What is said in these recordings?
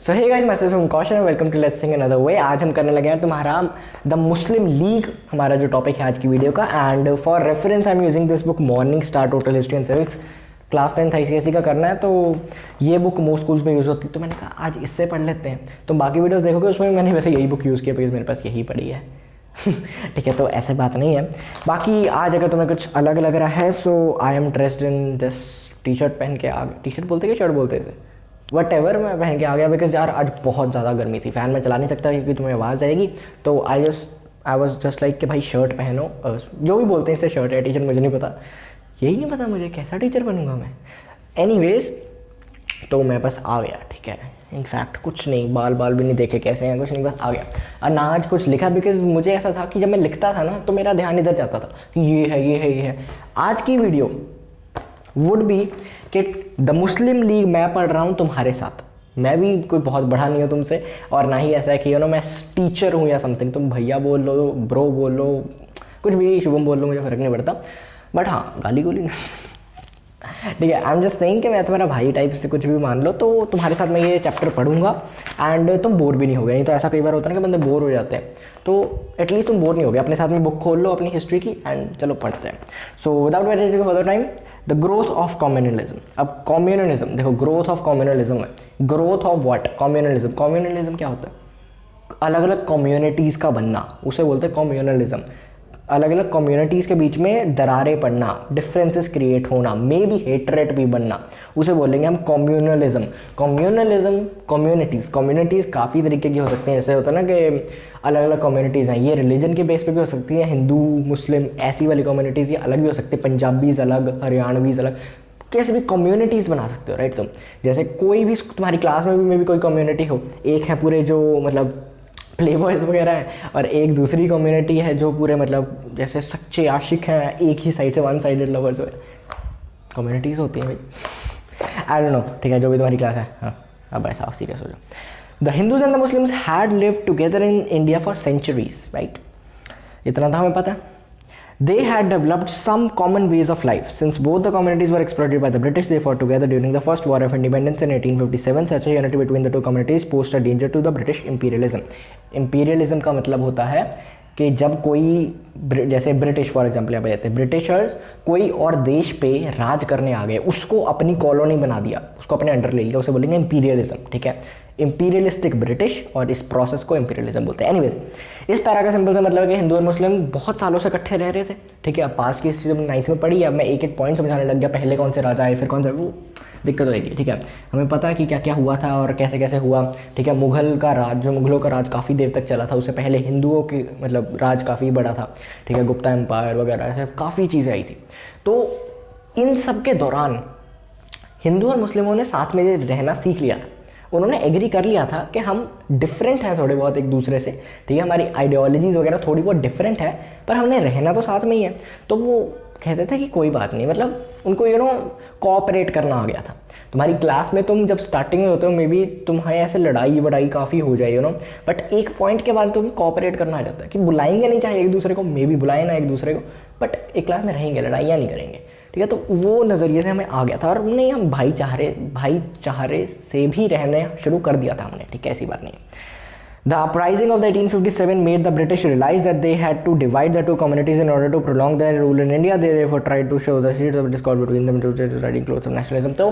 So hey guys, message from Kaushal, welcome to let's think another way. आज हम करने लगे हैं तुम्हारा द मुस्लिम लीग, हमारा जो टॉपिक है आज की वीडियो का। And for reference I am using this book morning star total history and civics. Class 10th ICSE का करना है तो ये बुक मोस्ट स्कूल्स में यूज़ होती है, तो मैंने कहा आज इससे पढ़ लेते हैं। तो बाकी वीडियोस देखोगे उसमें मैंने वैसे यही बुक यूज़ किया बिकॉज मेरे पास यही पड़ी है। ठीक है, तो ऐसे बात नहीं है। बाकी आज अगर तुम्हें कुछ अलग लग रहा है so I am dressed in this T shirt पहन के आगे, टी शर्ट बोलते कि शर्ट बोलते इसे, वट एवर, मैं पहन के आ गया बिकॉज यार आज बहुत ज़्यादा गर्मी थी। फ़ैन में चला नहीं सकता क्योंकि तुम्हें आवाज़ आएगी। तो आई वॉज जस्ट लाइक कि भाई शर्ट पहनो, जो भी बोलते हैं इसे शर्ट या टी शर्ट, मुझे नहीं पता, यही नहीं पता मुझे कैसा टीचर बनूंगा मैं। एनीवेज, तो मैं बस आ गया। ठीक है, इनफैक्ट कुछ नहीं, बाल भी नहीं देखे कैसे हैं, कुछ नहीं, बस आ गया। और ना आज कुछ लिखा बिकॉज मुझे ऐसा था कि जब मैं लिखता था ना तो मेरा ध्यान इधर जाता था कि ये है ये है ये है। आज की वीडियो वुड बी कि द मुस्लिम लीग मैं पढ़ रहा हूँ तुम्हारे साथ। मैं भी कोई बहुत बड़ा नहीं हूँ तुमसे, और ना ही ऐसा है कि मैं टीचर हूँ या समथिंग। तुम भैया बोल लो, ब्रो बोल लो, कुछ भी, शुभम बोल लो, मुझे फ़र्क नहीं पड़ता। बट हाँ, गाली गोली नहीं। ठीक है, आई एम जस्ट सेइंग कि मैं तुम्हारा भाई टाइप से कुछ भी मान लो, तो तुम्हारे साथ मैं ये चैप्टर पढ़ूंगा एंड तुम बोर भी नहीं हो गए। नहीं तो ऐसा कई बार होता है ना कि बंदे बोर हो जाते हैं, तो एटलीस्ट तुम बोर नहीं हो गए। अपने साथ में बुक खोल लो अपनी हिस्ट्री की एंड चलो पढ़ते हैं। So without wasting further time, the growth of communalism. अब कम्युनलिज्म देखो, ग्रोथ ऑफ कम्युनलिज्म है। Growth of what? Communalism. Communalism क्या होता है? अलग अलग कम्युनिटीज़ का बनना, उसे बोलते हैं कम्युनलिज्म। अलग अलग कम्युनिटीज़ के बीच में दरारें पड़ना, डिफरेंसेस क्रिएट होना, मे बी हेटरेट भी बनना, उसे बोलेंगे हम कम्युनलिज्म। कम्युनलिज्म, कम्युनिटीज़ काफ़ी तरीके की हो सकती हैं। जैसे होता है ना कि अलग अलग कम्युनिटीज़ हैं, ये रिलीजन के बेस पे भी हो सकती हैं, हिंदू मुस्लिम ऐसी वाली कम्युनिटीज़, ये अलग भी हो सकती है, पंजाबीज़ अलग, हरियाणवीज़ अलग, कैसे भी कम्युनिटीज़ बना सकते हो, राइट। तुम जैसे कोई भी तुम्हारी क्लास में भी कोई कम्युनिटी हो, एक है पूरे जो मतलब प्ले बॉयज़ वगैरह हैं, और एक दूसरी कम्युनिटी है जो पूरे मतलब जैसे सच्चे आशिक हैं, एक ही साइड से वन साइडेड लवर्स है, कम्युनिटीज़ होती हैं भाई। आई डोंट नो, ठीक है, जो भी तुम्हारी क्लास है। हाँ, अब ऐसा सीरियस हो जाओ। The Hindus and the Muslims had lived together in India for centuries, right. इतना था हमें पता है। They had developed some common ways of life. Since both the communities were exploited by the British, they fought together during the First War of Independence in 1857. Such a unity between the two communities posed a danger to the British imperialism. Imperialism का मतलब होता है कि जब कोई, जैसे British for example यहाँ पे कहते हैं, ब्रिटिशर्स कोई और देश पे राज करने आ गए, उसको अपनी कॉलोनी बना दिया, उसको अपने अंडर ले लिया, उसे बोलेंगे इंपीरियलिज्म। ठीक है, इंपीरियलिस्टिक ब्रिटिश, और इस प्रोसेस को इंपीरियलिज्म बोलते हैं। एनीवे, इस पैरा का सिंपल सा मतलब है कि हिंदू और मुस्लिम बहुत सालों से इकट्ठे रह रहे थे। ठीक है, अब पास की हिस्ट्री जब 9th में पढ़ी, अब मैं एक एक पॉइंट समझाने लग गया, पहले कौन से राजा आए, फिर कौन सा, वो दिक्कत होगी। ठीक है, हमें पता है कि क्या क्या हुआ था और कैसे कैसे हुआ। ठीक है, मुगलों का राज काफ़ी देर तक चला था, उससे पहले हिंदुओं की मतलब राज काफ़ी बड़ा था। ठीक है, गुप्ता एम्पायर वगैरह ऐसे काफ़ी चीज़ें आई थी। तो इन सब के दौरान हिंदू और मुस्लिमों ने साथ में रहना सीख लिया था। उन्होंने एग्री कर लिया था कि हम डिफरेंट हैं थोड़े बहुत एक दूसरे से। ठीक है, हमारी आइडियोलॉजीज़ वगैरह थोड़ी बहुत डिफरेंट है, पर हमने रहना तो साथ में ही है। तो वो कहते थे कि कोई बात नहीं, मतलब उनको कोऑपरेट करना आ गया था। तुम्हारी क्लास में तुम जब स्टार्टिंग में होते हो, मे बी तुम्हारे ऐसे लड़ाई वड़ाई काफ़ी हो जाए, बट एक पॉइंट के बाद तुम्हें कोऑपरेट करना आ जाता है कि बुलाएंगे नहीं चाहे एक दूसरे को, मे बी बुलाए ना एक दूसरे को, बट एक क्लास में रहेंगे, लड़ाइयाँ नहीं करेंगे। ठीक है, तो वो नज़रिए से हमें आ गया था, और नहीं, हम भाईचारे से भी रहने शुरू कर दिया था हमने। ठीक है, ऐसी बात नहीं। The uprising of the 1857 made the British realize that they had to divide the two communities in order to prolong their rule in India. They therefore tried to show the seeds of discord between them to riding clothes of nationalism. तो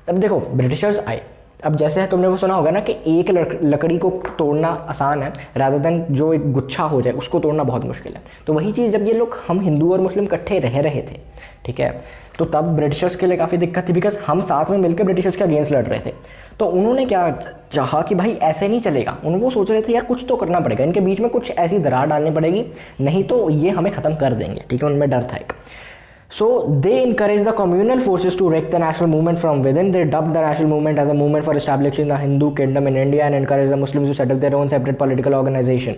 अब देखो, Britishers आए। अब जैसे तुमने वो सुना होगा ना कि एक लकड़ी को तोड़ना आसान है, रादर देन जो एक गुच्छा हो जाए उसको तोड़ना बहुत मुश्किल है। तो वही चीज़ जब ये लोग, हम हिंदू और मुस्लिम इकट्ठे रह रहे थे, ठीक है, तो तब ब्रिटिशर्स के लिए काफ़ी दिक्कत थी बिकॉज हम साथ में मिलकर ब्रिटिशर्स के अगेंस्ट लड़ रहे थे। तो उन्होंने क्या चाहा कि भाई ऐसे नहीं चलेगा। वो सोच रहे थे यार कुछ तो करना पड़ेगा, इनके बीच में कुछ ऐसी दरार डालनी पड़ेगी, नहीं तो ये हमें ख़त्म कर देंगे। ठीक है, उनमें डर था एक। So they encouraged the communal forces to wreck the national movement from within. They dubbed the national movement as a movement for establishing the Hindu kingdom in India and encouraged the Muslims to set up their own separate political organization.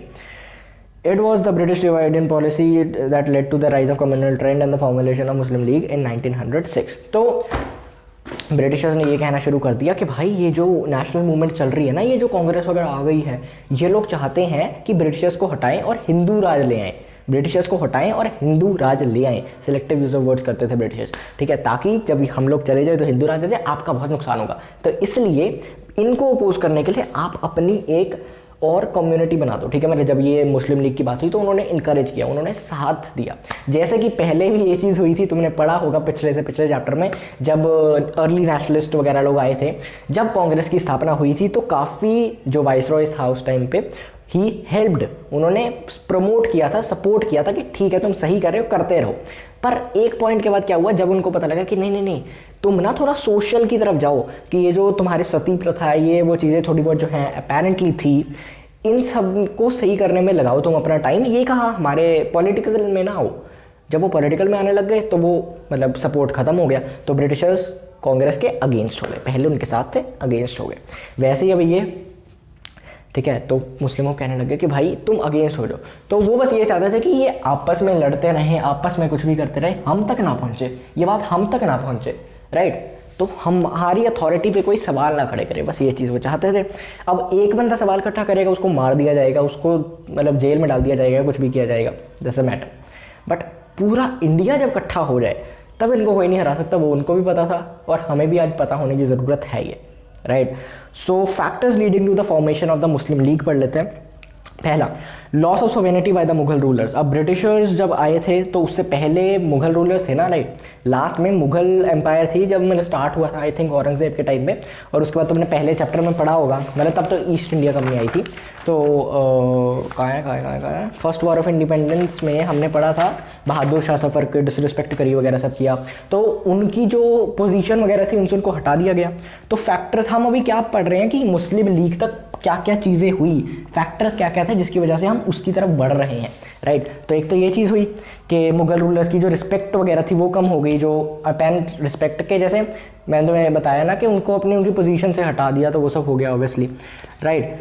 It was the British division policy that led to the rise of communal trend and the formulation of Muslim League in 1906. तो Britishers ने ये कहना शुरू कर दिया कि भाई ये जो नेशनल मूवमेंट चल रही है ना, ये जो कांग्रेस वगैरह आ गई है, ये लोग चाहते हैं कि ब्रिटिशर्स को हटाएं और हिंदू राज ले आएं। ब्रिटिशर्स को हटाएं और हिंदू राज ले आएं। सिलेक्टिव यूज ऑफ वर्ड्स करते थे ब्रिटिशर्स। ठीक है, ताकि जब हम लोग चले जाए तो हिंदू राज आ जाए, आपका बहुत नुकसान होगा। तो इसलिए इनको अपोज करने के लिए आप अपनी एक और कम्युनिटी बना दो, ठीक है। मतलब जब ये मुस्लिम लीग की बात हुई तो उन्होंने इनकरेज किया, उन्होंने साथ दिया। जैसे कि पहले भी ये चीज़ हुई थी, तुमने पढ़ा होगा पिछले चैप्टर में, जब अर्ली नेशनलिस्ट वगैरह लोग आए थे, जब कांग्रेस की स्थापना हुई थी तो काफ़ी जो वाइसरॉय था उस टाइम पे, ही हेल्प्ड, उन्होंने प्रमोट किया था, सपोर्ट किया था कि ठीक है तुम सही कर रहे हो, करते रहो। पर एक पॉइंट के बाद क्या हुआ, जब उनको पता लगा कि नहीं नहीं नहीं, तुम ना थोड़ा सोशल की तरफ जाओ, कि ये जो तुम्हारी सती प्रथा है, ये वो चीज़ें थोड़ी बहुत जो हैं अपेरेंटली थी, इन सब को सही करने में लगाओ तुम अपना टाइम। ये कहा हमारे पॉलिटिकल में ना आओ। जब वो पॉलिटिकल में आने लग गए तो वो मतलब सपोर्ट खत्म हो गया, तो ब्रिटिशर्स कांग्रेस के अगेंस्ट हो गए। पहले उनके साथ थे, अगेंस्ट हो गए। वैसे ही अब ये, ठीक है, तो मुस्लिमों कहने लगे कि भाई तुम अगेंस्ट हो जाओ। तो वो बस ये चाहते थे कि ये आपस में लड़ते रहें, आपस में कुछ भी करते रहे, हम तक ना पहुंचे, ये बात हम तक ना पहुंचे, राइट। तो हमारी अथॉरिटी पे कोई सवाल ना खड़े करे, बस ये चीज़ वो चाहते थे। अब एक बंदा सवाल इकट्ठा करेगा, उसको मार दिया जाएगा, उसको मतलब जेल में डाल दिया जाएगा, कुछ भी किया जाएगा, डजंट मैटर। बट पूरा इंडिया जब इकट्ठा हो जाए तब इनको कोई नहीं हरा सकता, वो उनको भी पता था और हमें भी आज पता होने की ज़रूरत है ये, right. So factors leading to the formation of the Muslim League पढ़ लेते हैं। पहला, loss of sovereignty by the Mughal rulers. अब ब्रिटिशर्स जब आए थे तो उससे पहले मुगल रूलर्स थे ना, लाइक लास्ट में मुगल एम्पायर थी जब मैंने स्टार्ट हुआ था, आई थिंक औरंगजेब के टाइम में। और उसके बाद तुमने पहले चैप्टर में पढ़ा होगा, मतलब तब तो ईस्ट इंडिया कंपनी आई थी। तो कहाँ है फर्स्ट वॉर ऑफ इंडिपेंडेंस में हमने पढ़ा था बहादुर शाह सफ़र के डिसरिस्पेक्ट करी वगैरह सब किया, तो उनकी जो पोजीशन वगैरह थी उनसे उनको हटा दिया गया। तो फैक्टर्स हम अभी क्या पढ़ रहे हैं कि मुस्लिम लीग तक क्या क्या चीज़ें हुई, फैक्टर्स क्या क्या थे जिसकी वजह से हम उसकी तरफ बढ़ रहे हैं, राइट। तो एक तो ये चीज़ हुई कि मुगल रूलर्स की जो रिस्पेक्ट वगैरह थी वो कम हो गई, जो अपेरेंट रिस्पेक्ट के, जैसे मैंने तुम्हें बताया ना कि उनको अपनी उनकी पोजीशन से हटा दिया, तो वो सब हो गया obviously, right.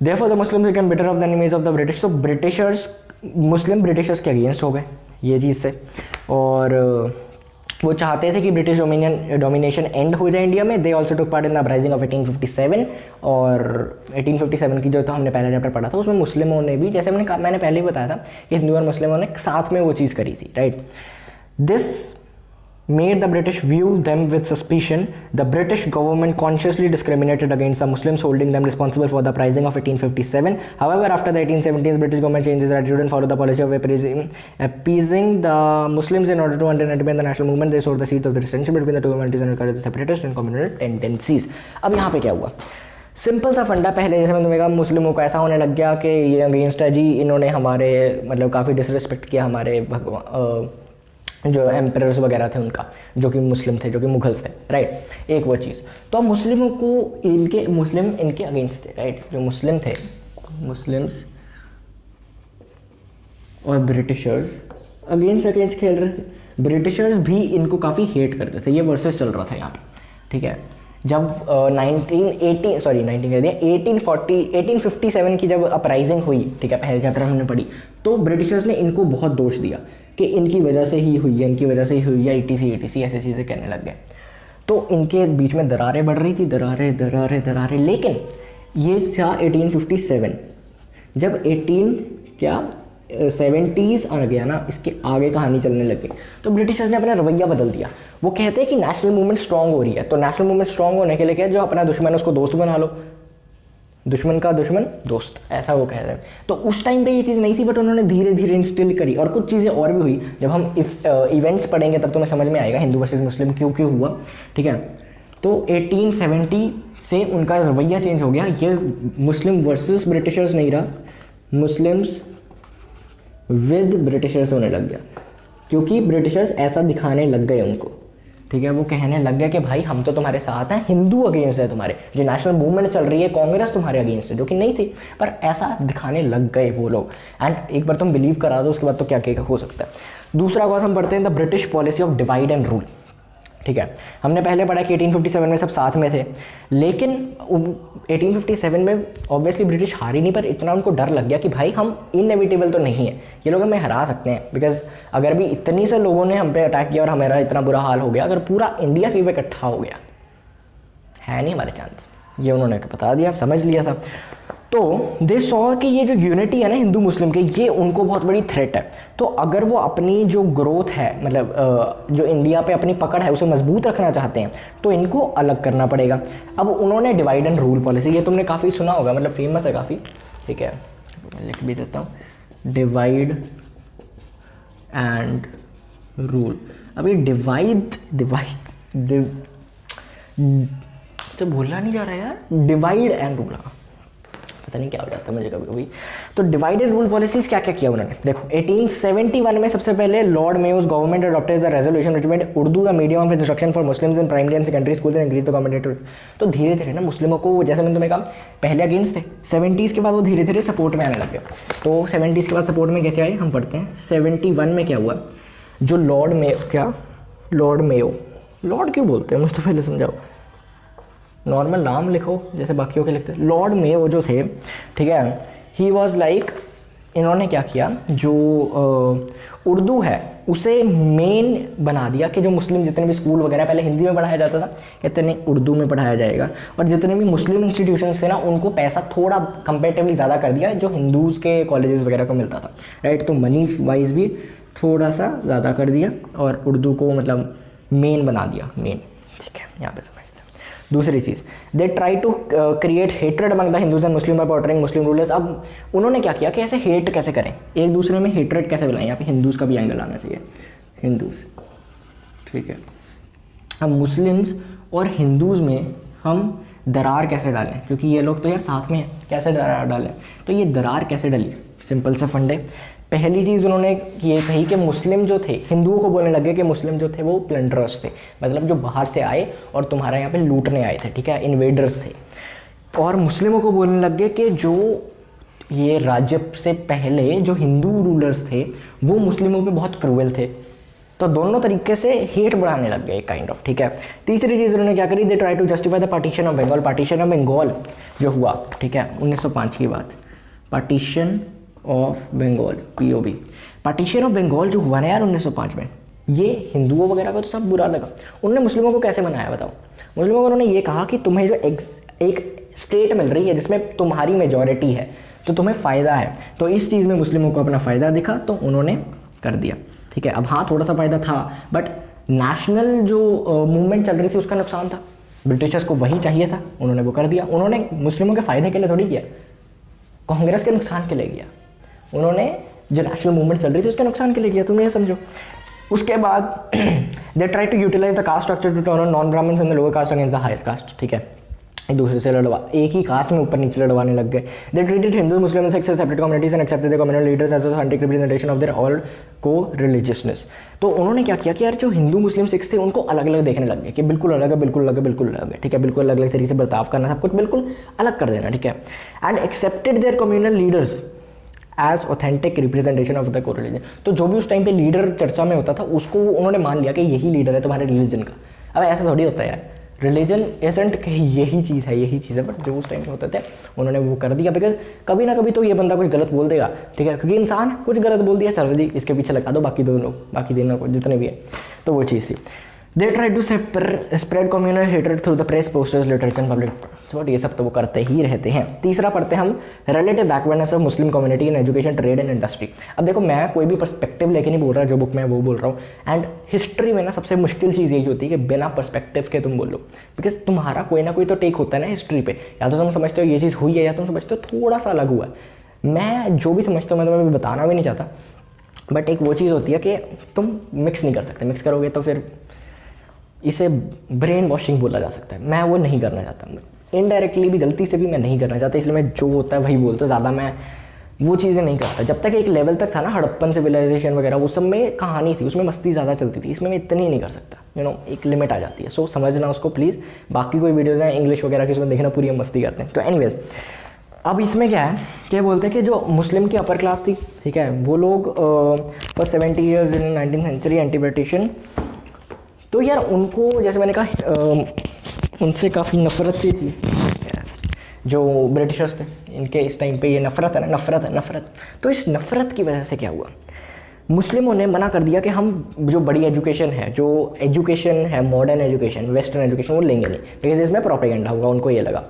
Therefore the Muslims became bitter of the enemies of the British. तो ब्रिटिशर्स, मुस्लिम ब्रिटिशर्स के अगेंस्ट हो गए ये चीज़ से, और वो चाहते थे कि ब्रिटिश डोमिनेशन एंड हो जाए इंडिया में। They also took part in the uprising of 1857, और 1857 की जो तो हमने पहला चैप्टर पढ़ा था उसमें मुस्लिमों ने भी, जैसे मैंने पहले ही बताया था कि हिंदू और मुस्लिमों ने साथ में वो चीज़ करी थी, right. This made the British view them with suspicion. The British government consciously discriminated against the Muslims, holding them responsible for the uprising of 1857. However, after the 1870s, British government changed its attitude and followed the policy of appeasing the Muslims in order to undermine the national movement. They sowed the seeds of the dissension between the two communities and encouraged the separatist and communal tendencies. अब यहाँ पे क्या हुआ, simple सा फंडा, पहले जैसे मैंने तुम्हें कहा मुस्लिमों को ऐसा होने लग गया कि ये अगेंस्ट है जी, इन्होंने हमारे मतलब काफ़ी डिसरिस्पेक्ट किया हमारे जो एम्परर्स वगैरह थे उनका, जो कि मुस्लिम थे, जो कि मुगल्स थे, राइट। एक वो चीज़, तो मुस्लिमों को मुस्लिम इनके अगेंस्ट थे, राइट। जो मुस्लिम थे, मुस्लिम्स और ब्रिटिशर्स अगेंस्ट खेल रहे थे। ब्रिटिशर्स भी इनको काफ़ी हेट करते थे, ये वर्सेस चल रहा था यहाँ पे, ठीक है। जब 1857 की जब अपराइजिंग हुई, ठीक है, पहले चैप्टर हमने पढ़ी, तो ब्रिटिशर्स ने इनको बहुत दोष दिया कि इनकी वजह से ही हुई है, इनकी वजह से ही हुई है, ETC ऐसे चीज़ें कहने लग गए। तो इनके बीच में दरारें बढ़ रही थी, दरारें। लेकिन ये था 1857, जब 70s आ गया ना, इसके आगे कहानी चलने लग गई, तो ब्रिटिशर्स ने अपना रवैया बदल दिया। वो कहते हैं कि नेशनल मूवमेंट स्ट्रांग हो रही है, तो नेशनल मूवमेंट स्ट्रांग होने के लिए क्या, जो अपना दुश्मन है उसको दोस्त बना लो, दुश्मन का दुश्मन दोस्त, ऐसा वो कह रहे हैं। तो उस टाइम पे ये चीज़ नहीं थी, बट उन्होंने धीरे धीरे इंस्टिल करी, और कुछ चीज़ें और भी हुई। जब हम इवेंट्स पढ़ेंगे तब तो मैं समझ में आएगा हिंदू वर्सेस मुस्लिम क्यों हुआ, ठीक है। तो 1870 से उनका रवैया चेंज हो गया, ये मुस्लिम वर्सेस ब्रिटिशर्स नहीं रहा, मुस्लिम्स विद ब्रिटिशर्स होने लग गया, क्योंकि ब्रिटिशर्स ऐसा दिखाने लग गए उनको, ठीक है। वो कहने लग गया कि भाई हम तो तुम्हारे साथ हैं, हिंदू अगेंस्ट है तुम्हारे, जो नेशनल मूवमेंट चल रही है कांग्रेस तुम्हारे अगेंस्ट है, जो कि नहीं थी, पर ऐसा दिखाने लग गए वो लोग। एंड एक बार तुम बिलीव करा दो, उसके बाद तो क्या क्या हो सकता है। दूसरा कॉज हम पढ़ते हैं the British policy of divide and rule, ठीक है। हमने पहले पढ़ा कि 1857 में सब साथ में थे, लेकिन 1857 में ऑब्वियसली ब्रिटिश हारी नहीं, पर इतना उनको डर लग गया कि भाई हम इनएविटेबल तो नहीं है, ये लोग हमें हरा सकते हैं। बिकॉज अगर भी इतनी से लोगों ने हम पे अटैक किया और हमारा इतना बुरा हाल हो गया, अगर पूरा इंडिया की वे इकट्ठा हो गया, है नहीं हमारे चांस, ये उन्होंने बता दिया, समझ लिया था। तो दे सॉ कि ये जो यूनिटी है ना हिंदू मुस्लिम के, ये उनको बहुत बड़ी थ्रेट है। तो अगर वो अपनी जो ग्रोथ है, मतलब जो इंडिया पे अपनी पकड़ है उसे मजबूत रखना चाहते हैं, तो इनको अलग करना पड़ेगा। अब उन्होंने डिवाइड एंड रूल पॉलिसी, ये तुमने काफ़ी सुना होगा, मतलब फेमस है काफ़ी, ठीक है, लिख भी देता हूँ, डिवाइड एंड रूल। अब ये डिवाइड तो बोलना नहीं जा रहा है यार, डिवाइड एंड रूल, पता नहीं क्या हो जाता है मुझे कभी कभी। तो डिवाइड एंड रूल पॉलिसीज क्या क्या किया उन्होंने, देखो 1871 में सबसे पहले Lord Mayo's government adopted the resolution recommend Urdu the medium of instruction for Muslims in primary and secondary school and increase the government. तो धीरे धीरे ना मुस्लिमों को, जैसे मैंने तुम्हें कहा पहले अगेंस्ट थे, 70s के बाद वो धीरे धीरे सपोर्ट में आने लगे। तो 70s के बाद सपोर्ट में कैसे आए हम पढ़ते हैं। 71 में क्या हुआ, जो लॉर्ड मेयो, लॉर्ड क्यों बोलते हैं मुझे तो पहले समझाओ, नॉर्मल नाम लिखो जैसे बाकियों के लिखते हैं। लॉर्ड मेयो जो थे, ठीक है, ही वॉज लाइक, इन्होंने क्या किया, जो उर्दू है उसे मेन बना दिया कि जो मुस्लिम जितने भी स्कूल वगैरह पहले हिंदी में पढ़ाया जाता था, कहते नहीं उर्दू में पढ़ाया जाएगा। और जितने भी मुस्लिम इंस्टीट्यूशंस थे ना उनको पैसा थोड़ा कंपेरेटिवली ज़्यादा कर दिया जो हिंदूज़ के कॉलेजेस वगैरह को मिलता था, राइट। तो मनी वाइज भी थोड़ा सा ज़्यादा कर दिया और उर्दू को मतलब मेन बना दिया, मेन, ठीक है, यहाँ पे समझते हैं। दूसरी चीज़, they try to create hatred among the Hindus and Muslim by portraying Muslim rulers. अब उन्होंने क्या किया कि ऐसे हेट कैसे करें, एक दूसरे में हेट्रेड कैसे बनाएं, यहाँ पे हिंदूज़ का भी एंगल आना चाहिए, हिंदूज़, ठीक है। अब मुस्लिम्स और हिंदूज़ में हम दरार कैसे डालें, क्योंकि ये लोग तो यार साथ में हैं, कैसे दरार डालें, तो ये दरार कैसे डली, सिंपल सा फंड है। पहली चीज़ उन्होंने ये कही कि मुस्लिम जो थे, हिंदुओं को बोलने लगे कि मुस्लिम जो थे वो प्लंडरर्स थे, मतलब जो बाहर से आए और तुम्हारे यहाँ पे लूटने आए थे, ठीक है, इन्वेडर्स थे। और मुस्लिमों को बोलने लगे कि जो ये राज्य से पहले जो हिंदू रूलर्स थे वो मुस्लिमों पे बहुत क्रूएल थे। तो दोनों तरीके से हेट बढ़ाने लग गए काइंड ऑफ, ठीक है। तीसरी चीज़ उन्होंने क्या करी, they try to justify the partition of Bengal. Partition of Bengal जो हुआ, ठीक है, 1905 की बात, partition of Bengal, POB, partition of Bengal जो हुआ ना यार 1905 में, ये हिंदुओं वगैरह को तो सब बुरा लगा। उन्होंने मुस्लिमों को कैसे मनाया बताओ, मुस्लिमों को उन्होंने ये कहा कि तुम्हें जो एक स्टेट मिल रही है जिसमें तुम्हारी मेजॉरिटी है तो तुम्हें फ़ायदा है, तो इस चीज़ में मुस्लिमों को अपना फ़ायदा दिखा तो उन्होंने कर दिया, ठीक है। अब हाँ थोड़ा सा फ़ायदा था, बट नेशनल जो मूवमेंट चल रही थी उसका नुकसान था, ब्रिटिशर्स को वही चाहिए था, उन्होंने वो कर दिया। उन्होंने मुस्लिमों के फ़ायदे के लिए थोड़ी किया, कांग्रेस के नुकसान के लिए किया, उन्होंने जो नेशनल मूवमेंट चल रही थी उसके नुकसान के लिए किया, तुम ये समझो। उसके बाद they try to utilize the caste structure to turn on non Brahmins and the lower caste against the higher caste, ठीक है, एक दूसरे से लड़वा, एक ही कास्ट में ऊपर नीचे लड़वाने लग गए। They treated Hindu Muslim and separate communities and accepted the communal leaders as authentic representation of their all co religiousness. तो उन्होंने क्या किया कि यार जो हिंदू मुस्लिम सिख्स थे उनको अलग अलग देखने लग गए कि बिल्कुल अलग है, बिल्कुल अलग है, बिल्कुल अलग है, ठीक है, बिल्कुल अलग अलग तरीके से बर्ताव करना, सब कुछ बिल्कुल अलग कर देना, ठीक है। And accepted their communal leaders as authentic representation of the co religion. तो जो भी उस टाइम पे लीडर चर्चा में होता था उसको उन्होंने मान लिया कि यही लीडर है तुम्हारे रिलीजन का। अब ऐसा थोड़ी होता है यार, रिलीजन एजेंट यही चीज़ है, बट जो उस टाइम पे होते थे उन्होंने वो कर दिया, बिकॉज कभी ना कभी तो ये बंदा कुछ गलत बोल देगा, ठीक है, क्योंकि इंसान कुछ गलत बोल दिया, चलो जी इसके पीछे लगा दो बाकी दो लोग, बाकी तीनों को जितने भी है, तो वो चीज़ थी। They try to spread communal hatred through the press, posters, literature and public support, ये सब तो वो करते ही रहते हैं। तीसरा पढ़ते हैं हम relative backwardness of Muslim community in education, trade and industry. अब देखो मैं कोई भी पर्सपेक्टिव लेके नहीं बोल रहा, जो बुक में वो बोल रहा हूँ। एंड हिस्ट्री में ना सबसे मुश्किल चीज़ यही होती है कि बिना पर्सपेक्टिव के तुम बोलो, बिकॉज तुम्हारा कोई ना कोई तो टेक होता है ना हिस्ट्री पे, या तो तुम समझते हो ये चीज़ हुई है या तुम समझते हो थोड़ा सा अलग हुआ है। मैं जो भी समझता हूँ मैं तुम्हें बताना भी नहीं चाहता, बट एक वो चीज़ होती है कि तुम मिक्स नहीं कर सकते, मिक्स करोगे तो फिर इसे ब्रेन वॉशिंग बोला जा सकता है, मैं वो नहीं करना चाहता, इनडायरेक्टली भी गलती से भी मैं नहीं करना चाहता, इसलिए मैं जो होता है वही बोलता हूँ, ज़्यादा मैं वो चीज़ें नहीं करता। जब तक एक लेवल तक था ना हड़प्पन सिविलाइजेशन वगैरह, उस सब में कहानी थी, उसमें मस्ती ज़्यादा चलती थी, इसमें मैं इतनी नहीं कर सकता, यू नो, एक लिमिट आ जाती है। सो समझना उसको प्लीज़। बाकी कोई वीडियोज़ हैं इंग्लिश वगैरह की उसमें देखना, पूरी हम मस्ती करते हैं। तो एनीवेज अब इसमें क्या है, क्या बोलते हैं कि जो मुस्लिम की अपर क्लास थी, ठीक है, वो लोग for 70 years in 19th century anti British, तो यार उनको जैसे मैंने कहा उनसे काफ़ी नफरत सी थी, जो ब्रिटिशर्स थे इनके इस टाइम पे ये नफरत है ना, नफरत। तो इस नफरत की वजह से क्या हुआ, मुस्लिमों ने मना कर दिया कि हम जो बड़ी एजुकेशन है, मॉडर्न एजुकेशन, वेस्टर्न एजुकेशन वो लेंगे नहीं, बिकॉज इसमें प्रोपेगेंडा होगा, उनको ये लगा।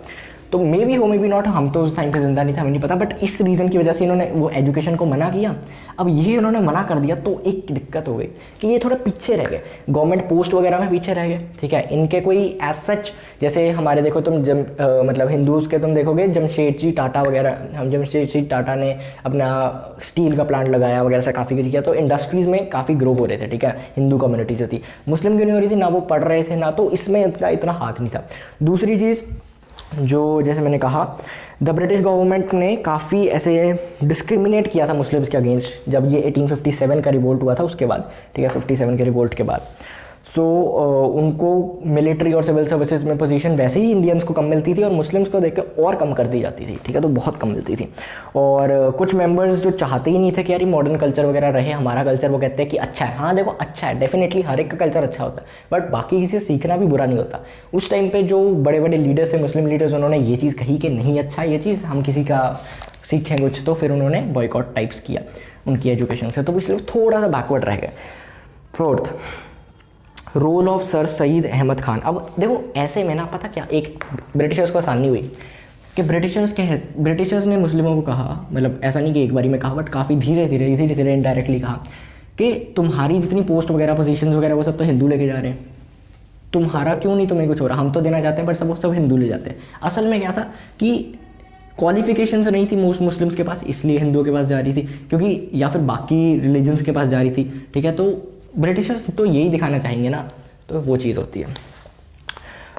तो मे बी हो मे बी नॉट, हम तो उस टाइम पे जिंदा नहीं थे, हमें नहीं पता, बट इस रीज़न की वजह से इन्होंने वो एजुकेशन को मना किया। अब ये इन्होंने मना कर दिया तो एक दिक्कत हो गई कि ये थोड़ा पीछे रह गए, गवर्नमेंट पोस्ट वगैरह में पीछे रह गए, ठीक है। इनके कोई एज सच, जैसे हमारे देखो तुम मतलब हिंदूज़ के तुम देखोगे जमशेदजी टाटा वगैरह, हम जमशेदजी टाटा ने अपना स्टील का प्लांट लगाया वगैरह से काफ़ी कुछ किया, तो इंडस्ट्रीज़ में काफ़ी ग्रो हो रहे थे, ठीक है। हिंदू कम्युनिटी जो थी, मुस्लिम क्यों नहीं हो रही थी, ना वो पढ़ रहे थे ना, तो इसमें इतना हाथ नहीं था। दूसरी चीज़ जो जैसे मैंने कहा, द ब्रिटिश गवर्नमेंट ने काफ़ी ऐसे डिस्क्रिमिनेट किया था मुस्लिम्स के अगेंस्ट जब ये 1857 का रिवोल्ट हुआ था उसके बाद, ठीक है, 57 के रिवोल्ट के बाद। सो उनको मिलिट्री और सिविल सर्विसेज में पोजीशन वैसे ही इंडियंस को कम मिलती थी और मुस्लिम्स को देख के और कम कर दी जाती थी, ठीक है, तो बहुत कम मिलती थी। और कुछ मेंबर्स जो चाहते ही नहीं थे कि यार मॉडर्न कल्चर वगैरह रहे हमारा कल्चर, वो कहते हैं कि अच्छा है, हाँ देखो अच्छा है, डेफिनेटली हर एक का कल्चर अच्छा होता है, बट बाकी किसी से सीखना भी बुरा नहीं होता। उस टाइम पर जो बड़े बड़े लीडर्स थे, मुस्लिम लीडर्स, उन्होंने ये चीज़ कही कि नहीं अच्छा ये चीज़, हम किसी का सीखें कुछ, तो फिर उन्होंने बॉयकॉट टाइप्स किया उनकी एजुकेशन से, तो वो इसलिए थोड़ा सा बैकवर्ड रह गए। Fourth, role of sir Syed Ahmad Khan. अब देखो ऐसे में ना पता क्या, एक ब्रिटिशर्स को आसानी हुई कि ब्रिटिशर्स ने मुस्लिमों को कहा, मतलब ऐसा नहीं कि एक बारी में कहा, बट काफ़ी धीरे धीरे इनडायरेक्टली कहा कि तुम्हारी जितनी पोस्ट वगैरह पोजीशंस वगैरह वो सब तो हिंदू लेके जा रहे हैं, तुम्हारा क्यों नहीं तुम्हें कुछ हो रहा, हम तो देना चाहते हैं बट सब हिंदू ले जाते हैं। असल में क्या था कि क्वालिफिकेशंस नहीं थी मोस्ट मुस्लिम्स के पास, इसलिए हिंदुओं के पास जा रही थी, क्योंकि या फिर बाकी रिलीजन्स के पास जा रही थी, ठीक है। तो ब्रिटिशर्स तो यही दिखाना चाहेंगे ना, तो वो चीज़ होती है।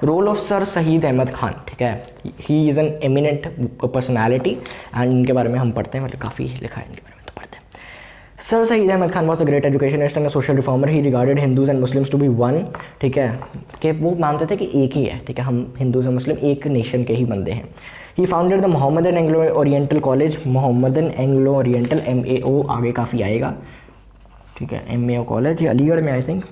Role of sir Syed Ahmad Khan, ठीक है, he is an eminent personality and इनके बारे में हम पढ़ते हैं, मतलब काफ़ी लिखा है इनके बारे में, तो पढ़ते हैं। Sir Syed Ahmad Khan was a great educationist and social reformer. He regarded Hindus and Muslims to be one, ठीक है, कि वो मानते थे कि एक ही है, ठीक है, हम हिंदूज और मुस्लिम एक नेशन के ही बंदे हैं। He founded the Mohammedan Anglo Oriental college, Mohammedan Anglo Oriental, MAO आगे काफ़ी आएगा, ठीक है, MAO कॉलेज, ये अलीगढ़ में आई थिंक,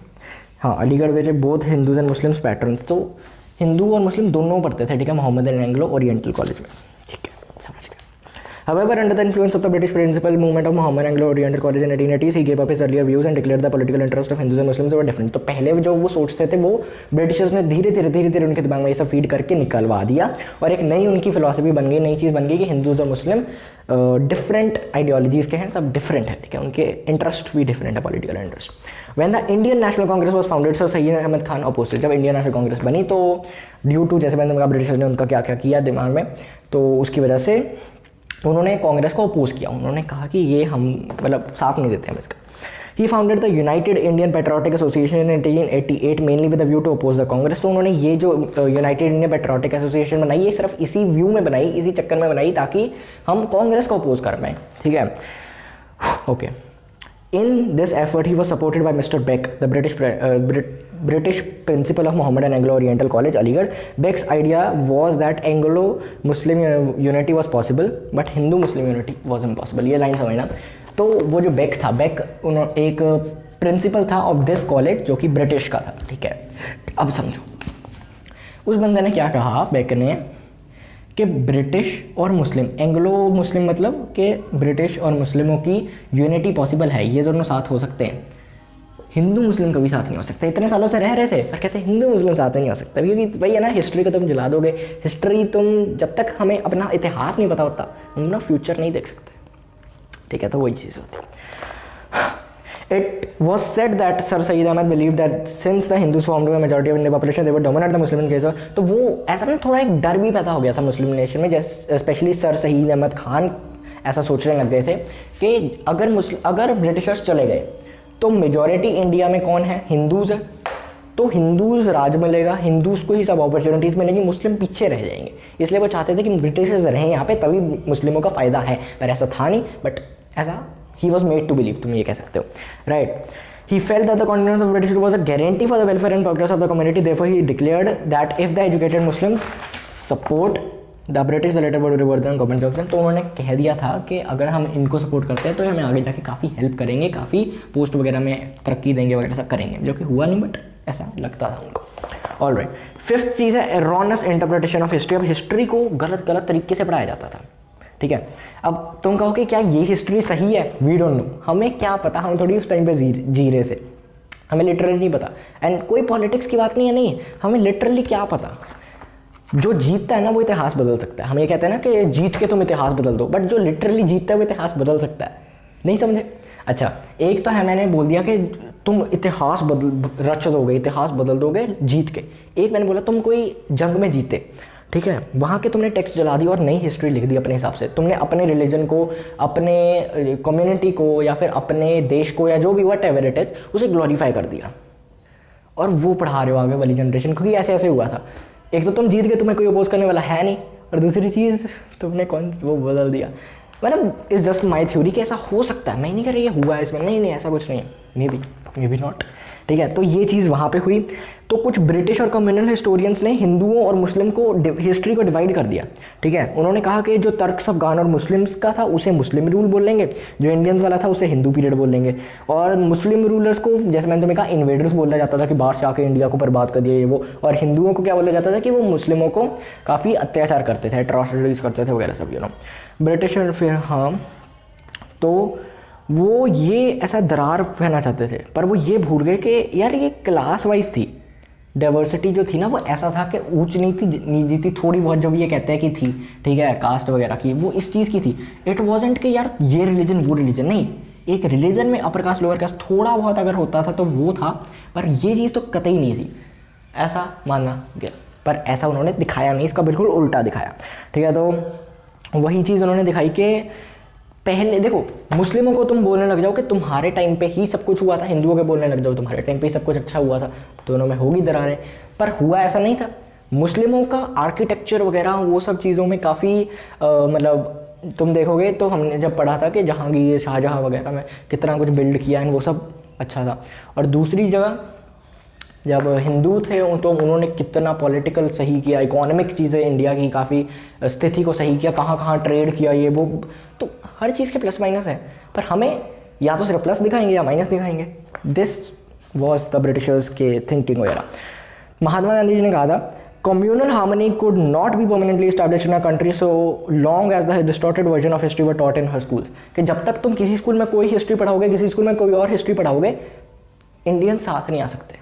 हाँ अलीगढ़ में, both Hindus and Muslims patterns, तो हिंदू और मुस्लिम दोनों पढ़ते थे, ठीक है, मोहम्मदन एंग्लो ओरिएंटल कॉलेज में, ठीक है, समझ गए। However, under the influence of the British principal movement of Mohammed Anglo-Oriental College in 1880s, he gave up his earlier views and declared the political interest of Hindus and Muslims were different. तो पहले जो वो सोचते थे वो Britishers ने धीरे धीरे उनके दिमाग में ये सब फीड करके निकलवा दिया और एक नई उनकी फिलॉसफी बन गई, नई चीज़ बन गई कि हिंदूज और मुस्लिम डिफरेंट आइडियोलॉजीज़ के हैं, सब डिफरेंट है, ठीक है, उनके इंटरेस्ट भी डिफरेंट है, political interest. When the Indian National Congress was founded, sir Syed Ahmad Khan opposite. जब इंडियन नेशनल कांग्रेस बनी तो ड्यू टू, जैसे मैंने कहा, ब्रिटिशर्स ने उनका क्या क्या किया दिमाग में, तो उसकी वजह से उन्होंने कांग्रेस को अपोज किया। उन्होंने कहा कि ये हम मतलब साथ नहीं देते हम इसका। He founded the United Indian Patriotic Association in 1888 mainly with the view to oppose the Congress. तो उन्होंने ये जो यूनाइटेड इंडियन पेट्रियोटिक एसोसिएशन बनाई, ये सिर्फ इसी व्यू में बनाई, इसी चक्कर में बनाई ताकि हम कांग्रेस को अपोज कर पाएँ, ठीक है, okay. In this effort, he was supported by Mr. Beck, the British principal of Mohammedan Anglo-Oriental College, Aligarh. Beck's idea was that Anglo-Muslim unity was possible, but Hindu-Muslim unity was impossible. ये line समझना। तो वो जो bake था, bake एक principal था of this college जो कि ब्रिटिश का था, ठीक है। अब समझो, उस बंदे ने क्या कहा, बेक ने, कि ब्रिटिश और मुस्लिम, एंग्लो मुस्लिम मतलब कि ब्रिटिश और मुस्लिमों की यूनिटी पॉसिबल है, ये दोनों साथ हो सकते हैं, हिंदू मुस्लिम कभी साथ नहीं हो सकते। इतने सालों से रह रहे थे और कहते हैं हिंदू मुस्लिम साथ नहीं हो सकता, क्योंकि भाई है ना, हिस्ट्री को तुम जला दोगे, हिस्ट्री तुम जब तक हमें अपना इतिहास नहीं पता होता हम अपना फ्यूचर नहीं देख सकते, ठीक है, तो वही चीज़ होती है। It was said that Sir Sayyid Ahmad believed that since the Hindus formed a majority of Indian population, they would dominate the Muslim case. तो वो ऐसा ना थोड़ा एक डर भी पैदा हो गया था मुस्लिम नेशन में, जैसे स्पेशली सर सईद अहमद खान ऐसा सोचने लग गए थे कि अगर ब्रिटिशर्स चले गए तो मेजॉरिटी इंडिया में कौन है, हिंदूज़ है, तो हिंदूज़ राज मिलेगा, हिंदूज़ को ही सब अपॉर्चुनिटीज़ मिलेंगी, मुस्लिम पीछे रह जाएंगे। इसलिए वो चाहते थे कि ब्रिटिशर्स रहें यहाँ पे, तभी मुस्लिमों का फ़ायदा है, पर ऐसा था नहीं, बट ऐसा he was made to believe, तुम ये कह सकते हो, right? He felt that the continuance of British rule was a guarantee for the welfare and progress of the community. Therefore, he declared that if the educated Muslims support the British, the latter would reward them government jobs. तो उन्होंने कह दिया था कि अगर हम इनको support करते हैं तो हमें आगे जाके काफ़ी हेल्प करेंगे, काफ़ी पोस्ट वगैरह में तरक्की देंगे वगैरह सब करेंगे, जो कि हुआ नहीं, बट ऐसा लगता था उनको। ऑल राइट, फिफ्थ चीज़ है एरोनस इंटरप्रिटेशन ऑफ हिस्ट्री। अब हिस्ट्री को गलत तरीके से पढ़ाया जाता था, ठीक है। अब तुम कहो कि क्या ये हिस्ट्री सही है, वी डोंट नो, हमें क्या पता, हम थोड़ी उस टाइम पे जी रहे थे, हमें लिटरली नहीं पता। एंड कोई पॉलिटिक्स की बात नहीं है, नहीं, हमें लिटरली क्या पता। जो जीतता है ना वो इतिहास बदल सकता है। हम ये कहते हैं ना कि जीत के तुम इतिहास बदल दो, बट जो लिटरली जीतता है वो इतिहास बदल सकता है। नहीं समझे? अच्छा, एक तो है मैंने बोल दिया कि तुम इतिहास रच दोगे, इतिहास बदल दोगे जीत के। एक मैंने बोला तुम कोई जंग में जीते, ठीक है, वहाँ के तुमने टेक्स्ट जला दी और नई हिस्ट्री लिख दी अपने हिसाब से। तुमने अपने रिलीजन को, अपने कम्युनिटी को, या फिर अपने देश को, या जो भी वट एवर इट इज, उसे ग्लोरीफाई कर दिया और वो पढ़ा रहे हो आगे वाली जनरेशन, क्योंकि ऐसे ऐसे हुआ था। एक तो तुम जीत गए, तुम्हें कोई अपोज करने वाला है नहीं, और दूसरी चीज़ तुमने वो बदल दिया। मतलब इट्स जस्ट माई थ्योरी कि ऐसा हो सकता है। मैं नहीं कह रही हुआ है इसमें, नहीं ऐसा कुछ नहीं है, मे बी नॉट, ठीक है। तो ये चीज़ वहाँ पे हुई। तो कुछ ब्रिटिश और कम्युनल हिस्टोरियंस ने हिंदुओं और मुस्लिम को, हिस्ट्री को डिवाइड कर दिया, ठीक है। उन्होंने कहा कि जो तर्क्स अफगान और मुस्लिम्स का था उसे मुस्लिम रूल बोल लेंगे, जो इंडियंस वाला था उसे हिंदू पीरियड बोल लेंगे, और मुस्लिम रूलर्स को, जैसे मैंने तुम्हें कहा, इन्वेडर्स बोला जाता था कि बाहर से आके इंडिया को बर्बाद कर दिया ये वो, और हिंदुओं को क्या बोला जाता था कि वो मुस्लिमों को काफ़ी अत्याचार करते थे, एट्रॉसिटीज करते थे वगैरह सब, ब्रिटिश। फिर हाँ, तो वो ये ऐसा दरार फैलाना चाहते थे, पर वो ये भूल गए कि यार ये क्लास वाइज थी। डाइवर्सिटी जो थी ना वो ऐसा था कि ऊंच नीची थी थोड़ी बहुत, जो ये कहते हैं कि थी, ठीक है, कास्ट वगैरह की, वो इस चीज़ की थी। इट वॉजेंट कि यार ये रिलीजन वो रिलीजन, नहीं, एक रिलीजन में अपर कास्ट लोअर कास्ट थोड़ा बहुत अगर होता था तो वो था, पर ये चीज़ तो कतई नहीं थी, ऐसा माना गया। पर ऐसा उन्होंने दिखाया नहीं, इसका बिल्कुल उल्टा दिखाया, ठीक है। तो वही चीज़ उन्होंने दिखाई कि पहले देखो, मुस्लिमों को तुम बोलने लग जाओ कि तुम्हारे टाइम पे ही सब कुछ हुआ था, हिंदुओं के बोलने लग जाओ तुम्हारे टाइम पे ही सब कुछ अच्छा हुआ था, दोनों में होगी दरारें। पर हुआ ऐसा नहीं था। मुस्लिमों का आर्किटेक्चर वगैरह वो सब चीज़ों में काफ़ी मतलब तुम देखोगे तो हमने जब पढ़ा था कि जहांगीर, शाहजहाँ वगैरह में कितना कुछ बिल्ड किया है, वो सब अच्छा था। और दूसरी जगह जब हिंदू थे तो उन्होंने कितना पॉलिटिकल सही किया, इकोनॉमिक चीज़ें इंडिया की काफ़ी स्थिति को सही किया, कहाँ कहाँ ट्रेड किया, ये वो, तो हर चीज़ के प्लस माइनस है। पर हमें या तो सिर्फ प्लस दिखाएंगे या माइनस दिखाएंगे। दिस वॉज द ब्रिटिशर्स के थिंकिंग वगैरह। महात्मा गांधी जी ने कहा था communal harmony could not be permanently established in a country so long as the distorted version of history were taught in her schools। कि जब तक तुम किसी स्कूल में कोई हिस्ट्री पढ़ाओगे, किसी स्कूल में कोई और हिस्ट्री पढ़ाओगे, इंडियन साथ नहीं आ सकते,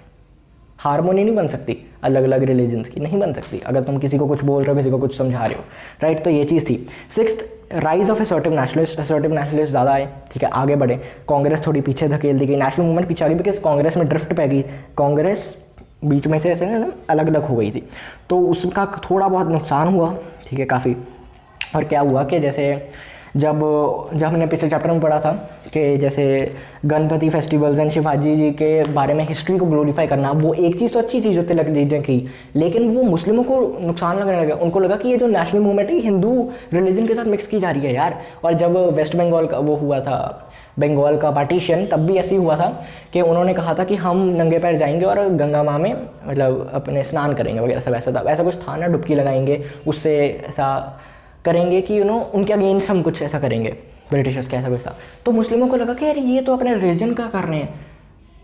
हारमोनी नहीं बन सकती, अलग अलग रिलीजन्स की नहीं बन सकती, अगर तुम किसी को कुछ बोल रहे हो, किसी को कुछ समझा रहे हो, राइट। तो ये चीज़ थी। Sixth, rise of assertive nationalist ज़्यादा आए, ठीक है, आगे बढ़े। कांग्रेस थोड़ी पीछे धकेल दी गई, नेशनल मूवमेंट पीछे आ गई, बिकॉज कांग्रेस में ड्रिफ्ट पै गई, कांग्रेस बीच में से ऐसे ना अलग अलग हो गई थी, तो उसका थोड़ा बहुत नुकसान हुआ, ठीक है, काफ़ी। और क्या हुआ कि जैसे जब हमने पिछले चैप्टर में पढ़ा था कि जैसे गणपति फेस्टिवल्स एंड शिवाजी जी के बारे में हिस्ट्री को ग्लोरीफाई करना, वो एक चीज़ तो अच्छी चीज़ होती लग चीज़ें की, लेकिन वो मुस्लिमों को नुकसान लगने लगा। उनको लगा कि ये जो नेशनल मूवमेंट है हिंदू रिलीजन के साथ मिक्स की जा रही है यार। और जब वेस्ट बंगाल का वो हुआ था, बंगाल का पार्टीशन, तब भी ऐसे ही हुआ था कि उन्होंने कहा था कि हम नंगे पैर जाएंगे और गंगा माँ में मतलब अपने स्नान करेंगे वगैरह सब, ऐसा था, ऐसा कुछ था ना, डुबकी लगाएंगे, उससे ऐसा करेंगे कि उनके अगेंस्ट हम कुछ ऐसा करेंगे, ब्रिटिशर्स का ऐसा कुछ था। तो मुस्लिमों को लगा कि यार ये तो अपने रिलीजन का कर रहे हैं,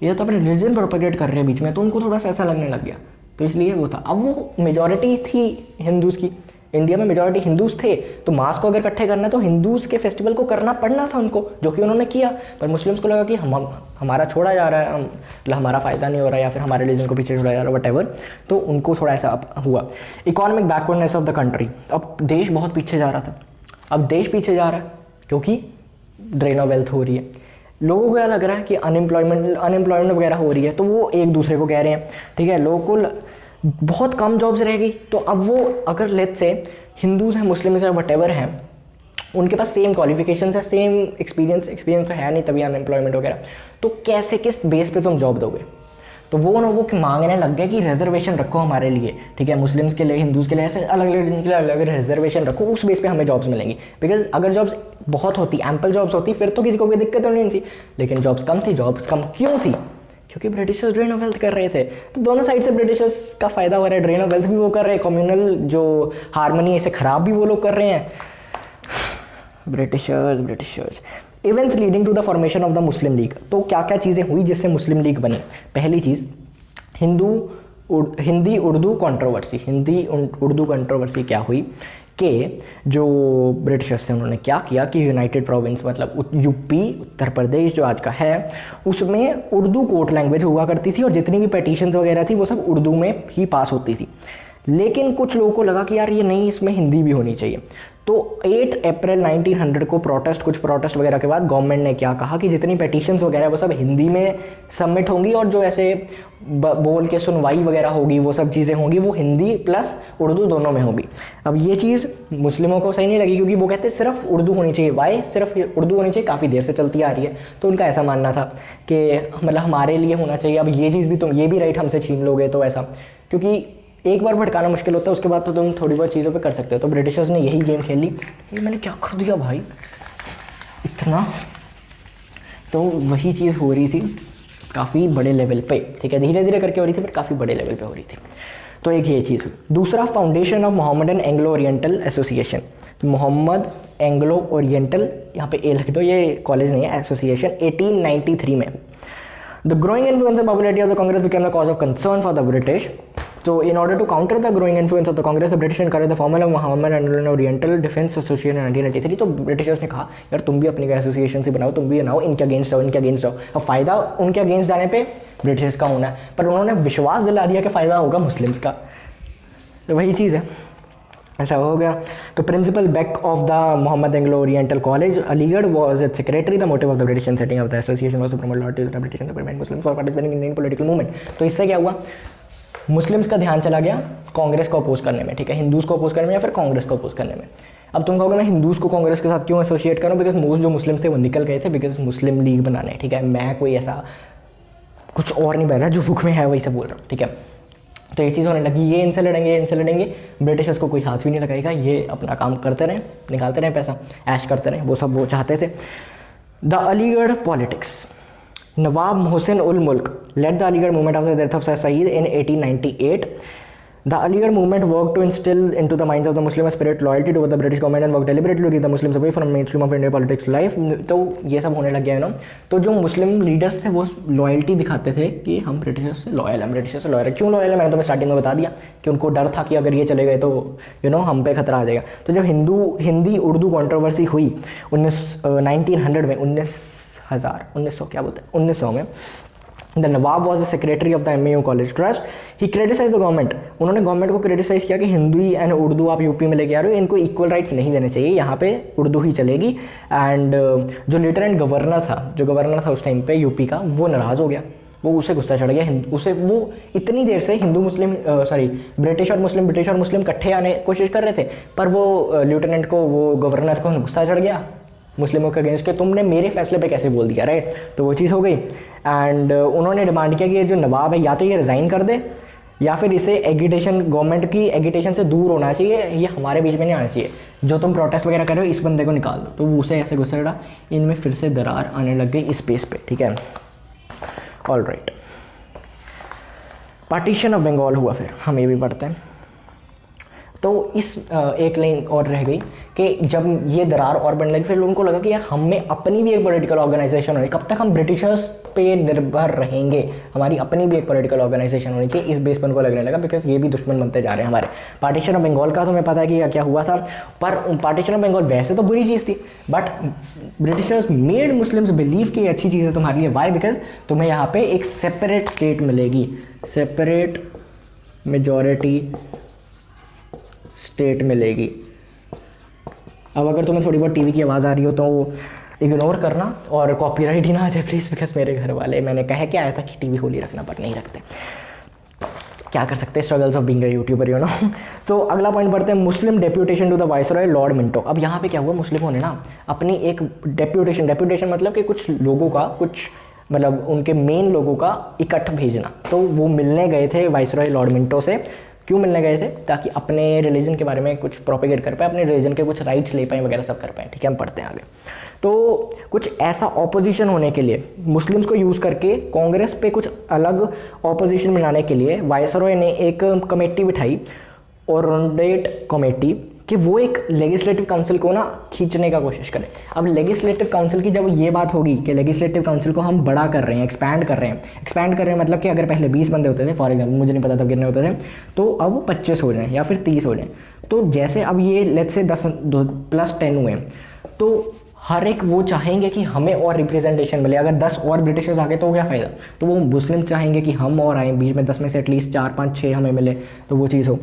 ये तो अपने रिलीजन प्रोपेगेट कर रहे हैं बीच में, तो उनको थोड़ा सा ऐसा लगने लग गया, तो इसलिए वो था। अब वो मेजॉरिटी थी हिंदूज़ की, इंडिया में मेजॉरिटी हिंदूज़ थे, तो मास को अगर इकट्ठे करना तो हिंदूज़ के फेस्टिवल को करना पड़ना था उनको, जो कि उन्होंने किया। पर मुस्लिम्स को लगा कि हमारा छोड़ा जा रहा है, मतलब हमारा फ़ायदा नहीं हो रहा है, या फिर हमारे रिलीजन को पीछे छोड़ा जा रहा है, वट एवर, तो उनको थोड़ा ऐसा हुआ। Economic backwardness of the country, अब देश बहुत पीछे जा रहा था। अब देश पीछे जा रहा है क्योंकि ड्रेन ऑफ वेल्थ हो रही है, लोगों को क्या लग रहा है कि अनएम्प्लॉयमेंट वगैरह हो रही है, तो वो एक दूसरे को कह रहे हैं, ठीक है, लोगों को बहुत कम जॉब्स रह गई। तो अब वो अगर लेट्स से हिंदूज़ हैं, मुस्लिम्स हैं, वटेवर हैं, उनके पास सेम क्वालिफिकेशन है, सेम एक्सपीरियंस तो है नहीं, तभी अनएम्प्लॉयमेंट वगैरह, तो कैसे किस बेस पे तुम जॉब दोगे? तो वो मांगने लग गए कि रिजर्वेशन रखो हमारे लिए, ठीक है, मुस्लिम्स के लिए, हिंदूज़ के लिए, ऐसे अलग अलग रिलीजन के लिए अलग रिजर्वेशन रखो, उस बेस पे हमें जॉब्स मिलेंगी। बिकॉज अगर जॉब्स बहुत होती, एम्पल जॉब्स होती, फिर तो किसी को कोई दिक्कत नहीं थी, लेकिन जॉब्स कम थी। जॉब्स कम क्यों थी? क्योंकि ब्रिटिशर्स ड्रेन ऑफ वेल्थ कर रहे थे। तो दोनों साइड से ब्रिटिशर्स का फायदा हो रहा है, ड्रेन ऑफ वेल्थ भी वो कर रहे हैं, कम्युनल जो हारमोनी इसे खराब भी वो लोग कर रहे हैं। Britishers events leading to the formation of the Muslim League. तो क्या क्या चीज़ें हुई जिससे मुस्लिम लीग बनी? पहली चीज़, हिंदी उर्दू कंट्रोवर्सी। हिंदी उर्दू कंट्रोवर्सी क्या हुई कि जो ब्रिटिशर्स थे उन्होंने क्या किया कि यूनाइटेड प्रोविंस, मतलब यूपी, उत्तर प्रदेश जो आज का है, उसमें उर्दू कोर्ट लैंग्वेज हुआ करती थी, और जितनी भी पिटीशंस वगैरह थी वो सब उर्दू में ही पास होती थी। लेकिन कुछ लोगों को लगा कि यार ये नहीं, इसमें हिंदी भी होनी चाहिए। तो 8 अप्रैल 1900 को कुछ प्रोटेस्ट वगैरह के बाद गवर्नमेंट ने क्या कहा कि जितनी पेटिशंस वगैरह वो सब हिंदी में सबमिट होंगी, और जो ऐसे बोल के सुनवाई वगैरह होगी, वो सब चीज़ें होंगी, वो हिंदी प्लस उर्दू दोनों में होगी। अब ये चीज़ मुस्लिमों को सही नहीं लगी, क्योंकि वो कहते सिर्फ उर्दू होनी चाहिए। वाई सिर्फ उर्दू होनी चाहिए, काफ़ी देर से चलती आ रही है। तो उनका ऐसा मानना था कि मतलब हमारे लिए होना चाहिए, अब ये चीज़ भी तुम ये भी राइट हमसे छीन लोगे तो ऐसा, क्योंकि एक बार भटकाना मुश्किल होता है, उसके बाद तो तुम थोड़ी बहुत चीज़ों पे कर सकते हो। तो ब्रिटिशर्स ने यही गेम खेल ली। ये मैंने क्या कर दिया भाई इतना। तो वही चीज़ हो रही थी काफ़ी बड़े लेवल पे, ठीक है, धीरे धीरे करके हो रही थी, पर काफ़ी बड़े लेवल पे हो रही थी। तो एक ये चीज़। दूसरा, foundation of Mohammedan Anglo Oriental association. Mohammad Anglo Oriental, यहाँ पे ए लिख दो, ये कॉलेज नहीं है, एसोसिएशन, 1893 में। The growing influence and popularity of the Congress became the cause of concern for the British. So, in order to counter the growing influence of the Congress, the British encouraged the formation of Mohammed and Oriental Defense Association in 1983. तो Britishers ने कहा यार तुम भी अपनी association से बनाओ, तुम भी बनाओ, इनके अगेंस्ट जाओ, इनके अगेंस्ट जाओ। अब फ़ायदा उनके अगेंस्ट जाने पे ब्रिटिशर्स का होना है, पर उन्होंने विश्वास दिला दिया कि फ़ायदा होगा मुस्लिम्स का। तो वही चीज़ है। अच्छा हो गया। तो principal Beck of the Mohammad Anglo Oriental college Aligarh was its secretary. The motive of the British in setting of the association was to promote loyalty to the British and to prevent Muslims from participating in any political movement. तो इससे क्या हुआ, Muslims का ध्यान चला गया कांग्रेस को oppose करने में, ठीक है, हिंदूज को अपोज करने में या फिर कांग्रेस को अपोज करने में। अब तुम कहोगे मैं हिंदूज को कांग्रेस के साथ क्यों एसोसिएट करूँ, बिकॉज मोस्ट जो मुस्लिम्स थे वो निकल गए थे, बिकॉज मुस्लिम लीग बनाने, ठीक है, मैं कोई ऐसा कुछ और नहीं बन रहा, जो बुक में है वही सब बोल रहा हूँ, ठीक है। तो ये चीज़ होने लगी, ये इनसे लड़ेंगे, ब्रिटिशर्स को कोई हाथ भी नहीं लगाएगा, ये अपना काम करते रहें, निकालते रहें पैसा, ऐश करते रहें, वो सब वो चाहते थे। The Aligarh politics. Nawab Mohsin ul Mulk led the Aligarh movement after the death of Sir Saeed in 1898. The Aligarh movement worked to instill into the minds of the Muslim spirit loyalty toward the British government and worked deliberately to keep the Muslims away from mainstream of Indian politics life. तो ये सब होने लग गया है ना। तो जो मुस्लिम लीडर्स थे वो लॉयल्टी दिखाते थे कि हम ब्रिटिशर्स से लॉयल हैं, ब्रिटिशर्स से लॉयल है। क्यों लॉयल है, मैंने तुम्हें स्टार्टिंग में बता दिया कि उनको डर था कि अगर ये चले गए तो हम पे खतरा आ जाएगा। तो जब हिंदी उर्दू कॉन्ट्रोवर्सी हुई 1900 में, 1900 क्या बोलते हैं, 1900 में, the Nawab was the secretary of the MAU college trust. He criticize the government. उन्होंने गवर्नमेंट को क्रिटिसाइज किया कि हिंदी एंड उर्दू आप यूपी में लेके आ रहे हो, इनको इक्वल राइट्स नहीं देने चाहिए, यहाँ पे उर्दू ही चलेगी। एंड जो लेफ्टिनेंट गवर्नर था उस टाइम पे यूपी का, वो नाराज़ हो गया, वो उसे गुस्सा चढ़ गया। उसे वो इतनी देर से ब्रिटिश और मुस्लिम इकट्ठे आने की कोशिश कर रहे थे, पर वो लेफ्टिनेंट को, वो गवर्नर को गुस्सा चढ़ गया मुस्लिमों के अगेंस्ट के, तुमने मेरे फैसले पे कैसे बोल दिया, राइट। तो वो चीज़ हो गई। एंड उन्होंने डिमांड किया कि ये जो नवाब है या तो ये रिज़ाइन कर दे या फिर इसे एगिटेशन, गवर्नमेंट की एगिटेशन से दूर होना चाहिए, ये हमारे बीच में नहीं आना चाहिए, जो तुम प्रोटेस्ट वगैरह कर रहे हो इस बंदे को निकाल दो। तो वो उसे ऐसे गुस्सा चढ़ा, इनमें फिर से दरार आने लग गई इस स्पेस पे, ठीक है। All right, partition of Bengal हुआ, फिर हम ये भी पढ़ते हैं। तो इस एक लाइन और रह गई कि जब ये दरार और बढ़ने लगी, फिर लोगों को लगा कि यार हमें अपनी भी एक पॉलिटिकल ऑर्गेनाइजेशन होनी, कब तक हम ब्रिटिशर्स पे निर्भर रहेंगे, हमारी अपनी भी एक पॉलिटिकल ऑर्गेनाइजेशन होनी चाहिए। इस बेस पर उनको लगने लगा, बिकॉज ये भी दुश्मन बनते जा रहे हैं हमारे। पार्टीशन ऑफ बंगाल का तुम्हें पता है कि क्या हुआ था, पर पार्टीशन ऑफ बंगाल वैसे तो बुरी चीज़ थी, but Britishers made Muslims believe कि अच्छी चीज़ है तुम्हारे लिए। वाई, बिकॉज तुम्हें यहाँ पे एक सेपरेट स्टेट मिलेगी, सेपरेट मेजॉरिटी स्टेट मिलेगी। अब अगर तुम्हें थोड़ी बहुत टीवी की आवाज़ आ रही हो तो इग्नोर करना, और कॉपीराइट ही ना आ जाए प्लीज़, बिकॉज मेरे घर वाले, मैंने कह के आया था कि टीवी खोली रखना, पर नहीं रखते, क्या कर सकते हैं, struggles of being a YouTuber, you know. So अगला पॉइंट पढ़ते हैं, Muslim deputation to the viceroy Lord Minto. अब यहाँ पे क्या हुआ, मुस्लिमों ने ना अपनी एक डेप्यूटेशन मतलब कि कुछ लोगों का, मतलब उनके मेन लोगों का इकट्ठ भेजना। तो वो मिलने गए थे वाइसरॉय लॉर्ड मिंटो से। क्यों मिलने गए थे, ताकि अपने रिलीजन के बारे में कुछ प्रोपेगेट कर पाए, अपने रिलीजन के कुछ राइट्स ले पाए वगैरह सब कर पाए, ठीक है। हम पढ़ते हैं आगे। तो कुछ ऐसा ऑपोजिशन होने के लिए, मुस्लिम्स को यूज़ करके कांग्रेस पे कुछ अलग ऑपोजिशन बनाने के लिए वाइसरॉय ने एक कमेटी बिठाई, ओरोडेट कमेटी, कि वो एक लेजिस्लेटिव काउंसिल को ना खींचने का कोशिश करें। अब लेजिस्लेटिव काउंसिल की जब ये बात होगी कि लेजिस्लेटिव काउंसिल को हम बड़ा कर रहे हैं, एक्सपैंड कर रहे हैं, मतलब कि अगर पहले 20 बंदे होते थे, फॉर एग्जाम्पल, मुझे नहीं पता था कितने होते थे, तो अब वो 25 हो जाएं या फिर 30 हो जाएं। तो जैसे अब ये लेट्स से 10 + 10 हुए, तो हर एक वो चाहेंगे कि हमें और रिप्रेजेंटेशन मिले। अगर 10 और ब्रिटिशर्स आ गए तो क्या फ़ायदा, तो वो मुस्लिम चाहेंगे कि हम और आएँ, बीच में 10 में से एटलीस्ट 4, 5, 6 हमें मिले, तो वो चीज़ हो।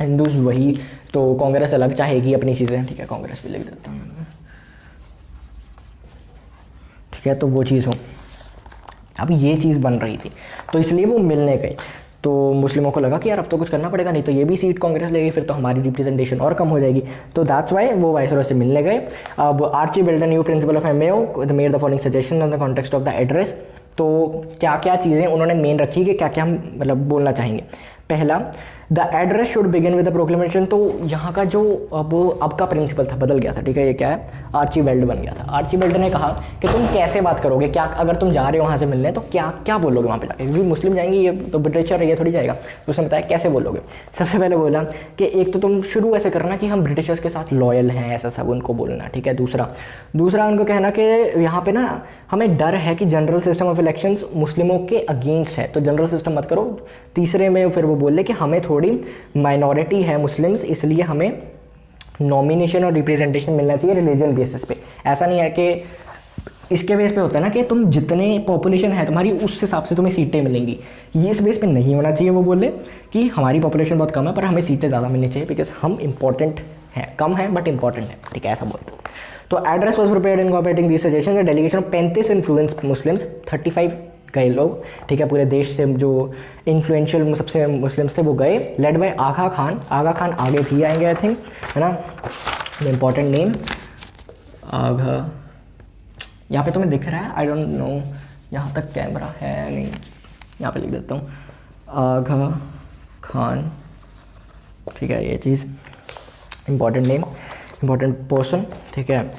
हिंदूज वही, तो कांग्रेस अलग चाहेगी अपनी चीज़ें, ठीक है, कांग्रेस भी लिख देता हूँ, ठीक है, तो वो चीज़ हो। अब ये चीज़ बन रही थी, तो इसलिए वो मिलने गए। तो मुस्लिमों को लगा कि यार अब तो कुछ करना पड़ेगा, नहीं तो ये भी सीट कांग्रेस लेगी, फिर तो हमारी रिप्रेजेंटेशन और कम हो जाएगी। तो दैट्स वाई वो वाइसरॉय से मिलने गए। अब Archibald new principal of MAO made the following suggestion in the context of the address. तो क्या क्या चीज़ें उन्होंने मेन रखी कि क्या क्या हम मतलब बोलना चाहेंगे। पहला, the address should begin with the proclamation. तो यहाँ का जो अब का प्रिंसिपल था बदल गया था, ठीक है, ये क्या है, आर्चीबिल्ड बन गया था। आर्चीबिल्ड ने कहा कि तुम कैसे बात करोगे, क्या अगर तुम जा रहे हो वहाँ से मिलने तो क्या क्या बोलोगे वहाँ पे जाके, क्योंकि मुस्लिम जाएंगे, ये तो ब्रिटिशर ये थोड़ी जाएगा। तो उसने बताया कैसे बोलोगे। सबसे पहले बोला कि एक तो तुम शुरू ऐसे करना कि हम ब्रिटिशर्स के साथ लॉयल हैं, ऐसा सब उनको बोलना, ठीक है। दूसरा उनको कहना कि यहाँ पे ना हमें डर है कि जनरल सिस्टम ऑफ इलेक्शंस मुस्लिमों के अगेंस्ट है, तो जनरल सिस्टम मत करो। तीसरे में फिर वो बोले कि हमें थोड़ी माइनॉरिटी है मुस्लिम्स, इसलिए हमें नॉमिनेशन और रिप्रेजेंटेशन मिलना चाहिए रिलीजन बेसिस पे। ऐसा नहीं है कि इसके बेस पे होता है ना कि तुम जितने पॉपुलेशन है तुम्हारी उस हिसाब से तुम्हें सीटें मिलेंगी, ये इस बेस पे नहीं होना चाहिए। वो बोले कि हमारी पॉपुलेशन बहुत कम है पर हमें सीटें ज़्यादा मिलनी चाहिए बिकॉज हम इंपॉर्टेंट हैं, कम है बट इंपॉर्टेंट है, ठीक है, ऐसा बोलते। तो address was prepared incorporating this suggestion. Delegation of 35 influence Muslims, 35 गए लोग, ठीक है, पूरे देश से जो इन्फ्लुएंशियल सबसे मुस्लिम्स थे वो गए, लेड बाय आगा खान। आगा खान आगे भी आएंगे आई थिंक, है ना, इंपॉर्टेंट नेम आगा। यहाँ पे तुम्हें दिख रहा है, आई डोंट नो, यहाँ तक कैमरा है नहीं, यहाँ पे लिख देता हूँ आगा खान, ठीक है, ये चीज़ इंपॉर्टेंट नेम, इंपॉर्टेंट पर्सन, ठीक है।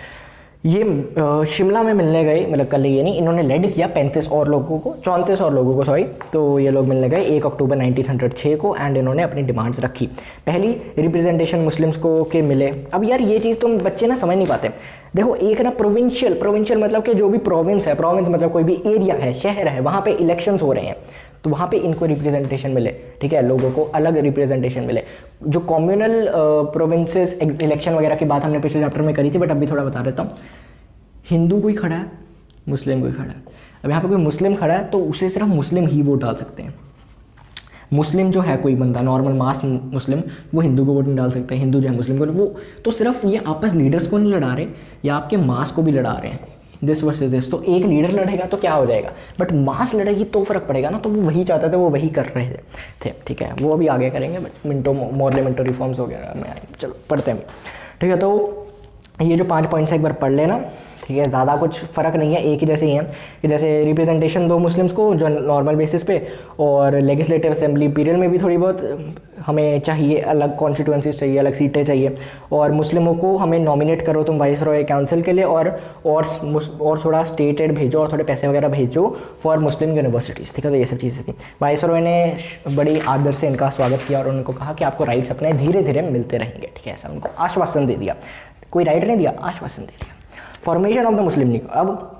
ये शिमला में मिलने गए, मतलब कल ये नहीं, इन्होंने लेड किया 35 और लोगों को, 34 और लोगों को, सॉरी। तो ये लोग मिलने गए 1 अक्टूबर 1906 को एंड इन्होंने अपनी डिमांड्स रखी। पहली, रिप्रेजेंटेशन मुस्लिम्स को के मिले। अब यार ये चीज़ तुम बच्चे ना समझ नहीं पाते। देखो एक ना प्रोविंशियल मतलब कि जो भी प्रोविंस है, प्रोविंस मतलब कोई भी एरिया है, शहर है, वहाँ पे इलेक्शंस हो रहे हैं तो वहाँ पे इनको रिप्रेजेंटेशन मिले, ठीक है, लोगों को अलग रिप्रेजेंटेशन मिले। जो कम्युनल प्रोविंसेस इलेक्शन वगैरह की बात हमने पिछले चैप्टर में करी थी, बट अभी थोड़ा बता देता हूँ। हिंदू कोई खड़ा है, मुस्लिम कोई खड़ा है। अब यहाँ पे कोई मुस्लिम खड़ा है तो उसे सिर्फ मुस्लिम ही वोट डाल सकते हैं। मुस्लिम जो है कोई बंदा नॉर्मल मास मुस्लिम, वो हिंदू को वोट नहीं डाल सकते। हिंदू जो है मुस्लिम को, वो तो सिर्फ ये आपस लीडर्स को नहीं लड़ा रहे, या आपके मास को भी लड़ा रहे हैं, दिस वर्सेस दिस। तो एक लीडर लड़ेगा तो क्या हो जाएगा, बट मास लड़ेगी तो फर्क पड़ेगा ना। तो वो वही चाहते थे, वो वही कर रहे थे, ठीक है। वो अभी आगे करेंगे, but Minto Morley Minto reforms वगैरह में चलो पढ़ते हैं, ठीक है। तो ये जो 5 पॉइंट्स है एक बार पढ़ लेना, ठीक है, ज़्यादा कुछ फ़र्क नहीं है, एक ही जैसे ही हैं कि जैसे रिप्रेजेंटेशन दो मुस्लिम्स को जो नॉर्मल बेसिस पे, और लेजिस्लेटिव असेंबली पीरियड में भी थोड़ी बहुत हमें चाहिए, अलग कॉन्स्टिट्यूंसीज चाहिए, अलग सीटें चाहिए, और मुस्लिमों को हमें नॉमिनेट करो तुम वाइसरॉय काउंसिल के लिए, और थोड़ा स्टेट एड भेजो और थोड़े पैसे वगैरह भेजो फॉर मुस्लिम यूनिवर्सिटीज़, ठीक है। तो ये सब चीज़ें थी। वाइसरॉय ने बड़ी आदर से इनका स्वागत किया और उनको कहा कि आपको राइट्स अपने धीरे धीरे मिलते रहेंगे, ठीक है, ऐसा उनको आश्वासन दे दिया। कोई राइट नहीं दिया, आश्वासन दे दिया। Formation of the Muslim league. अब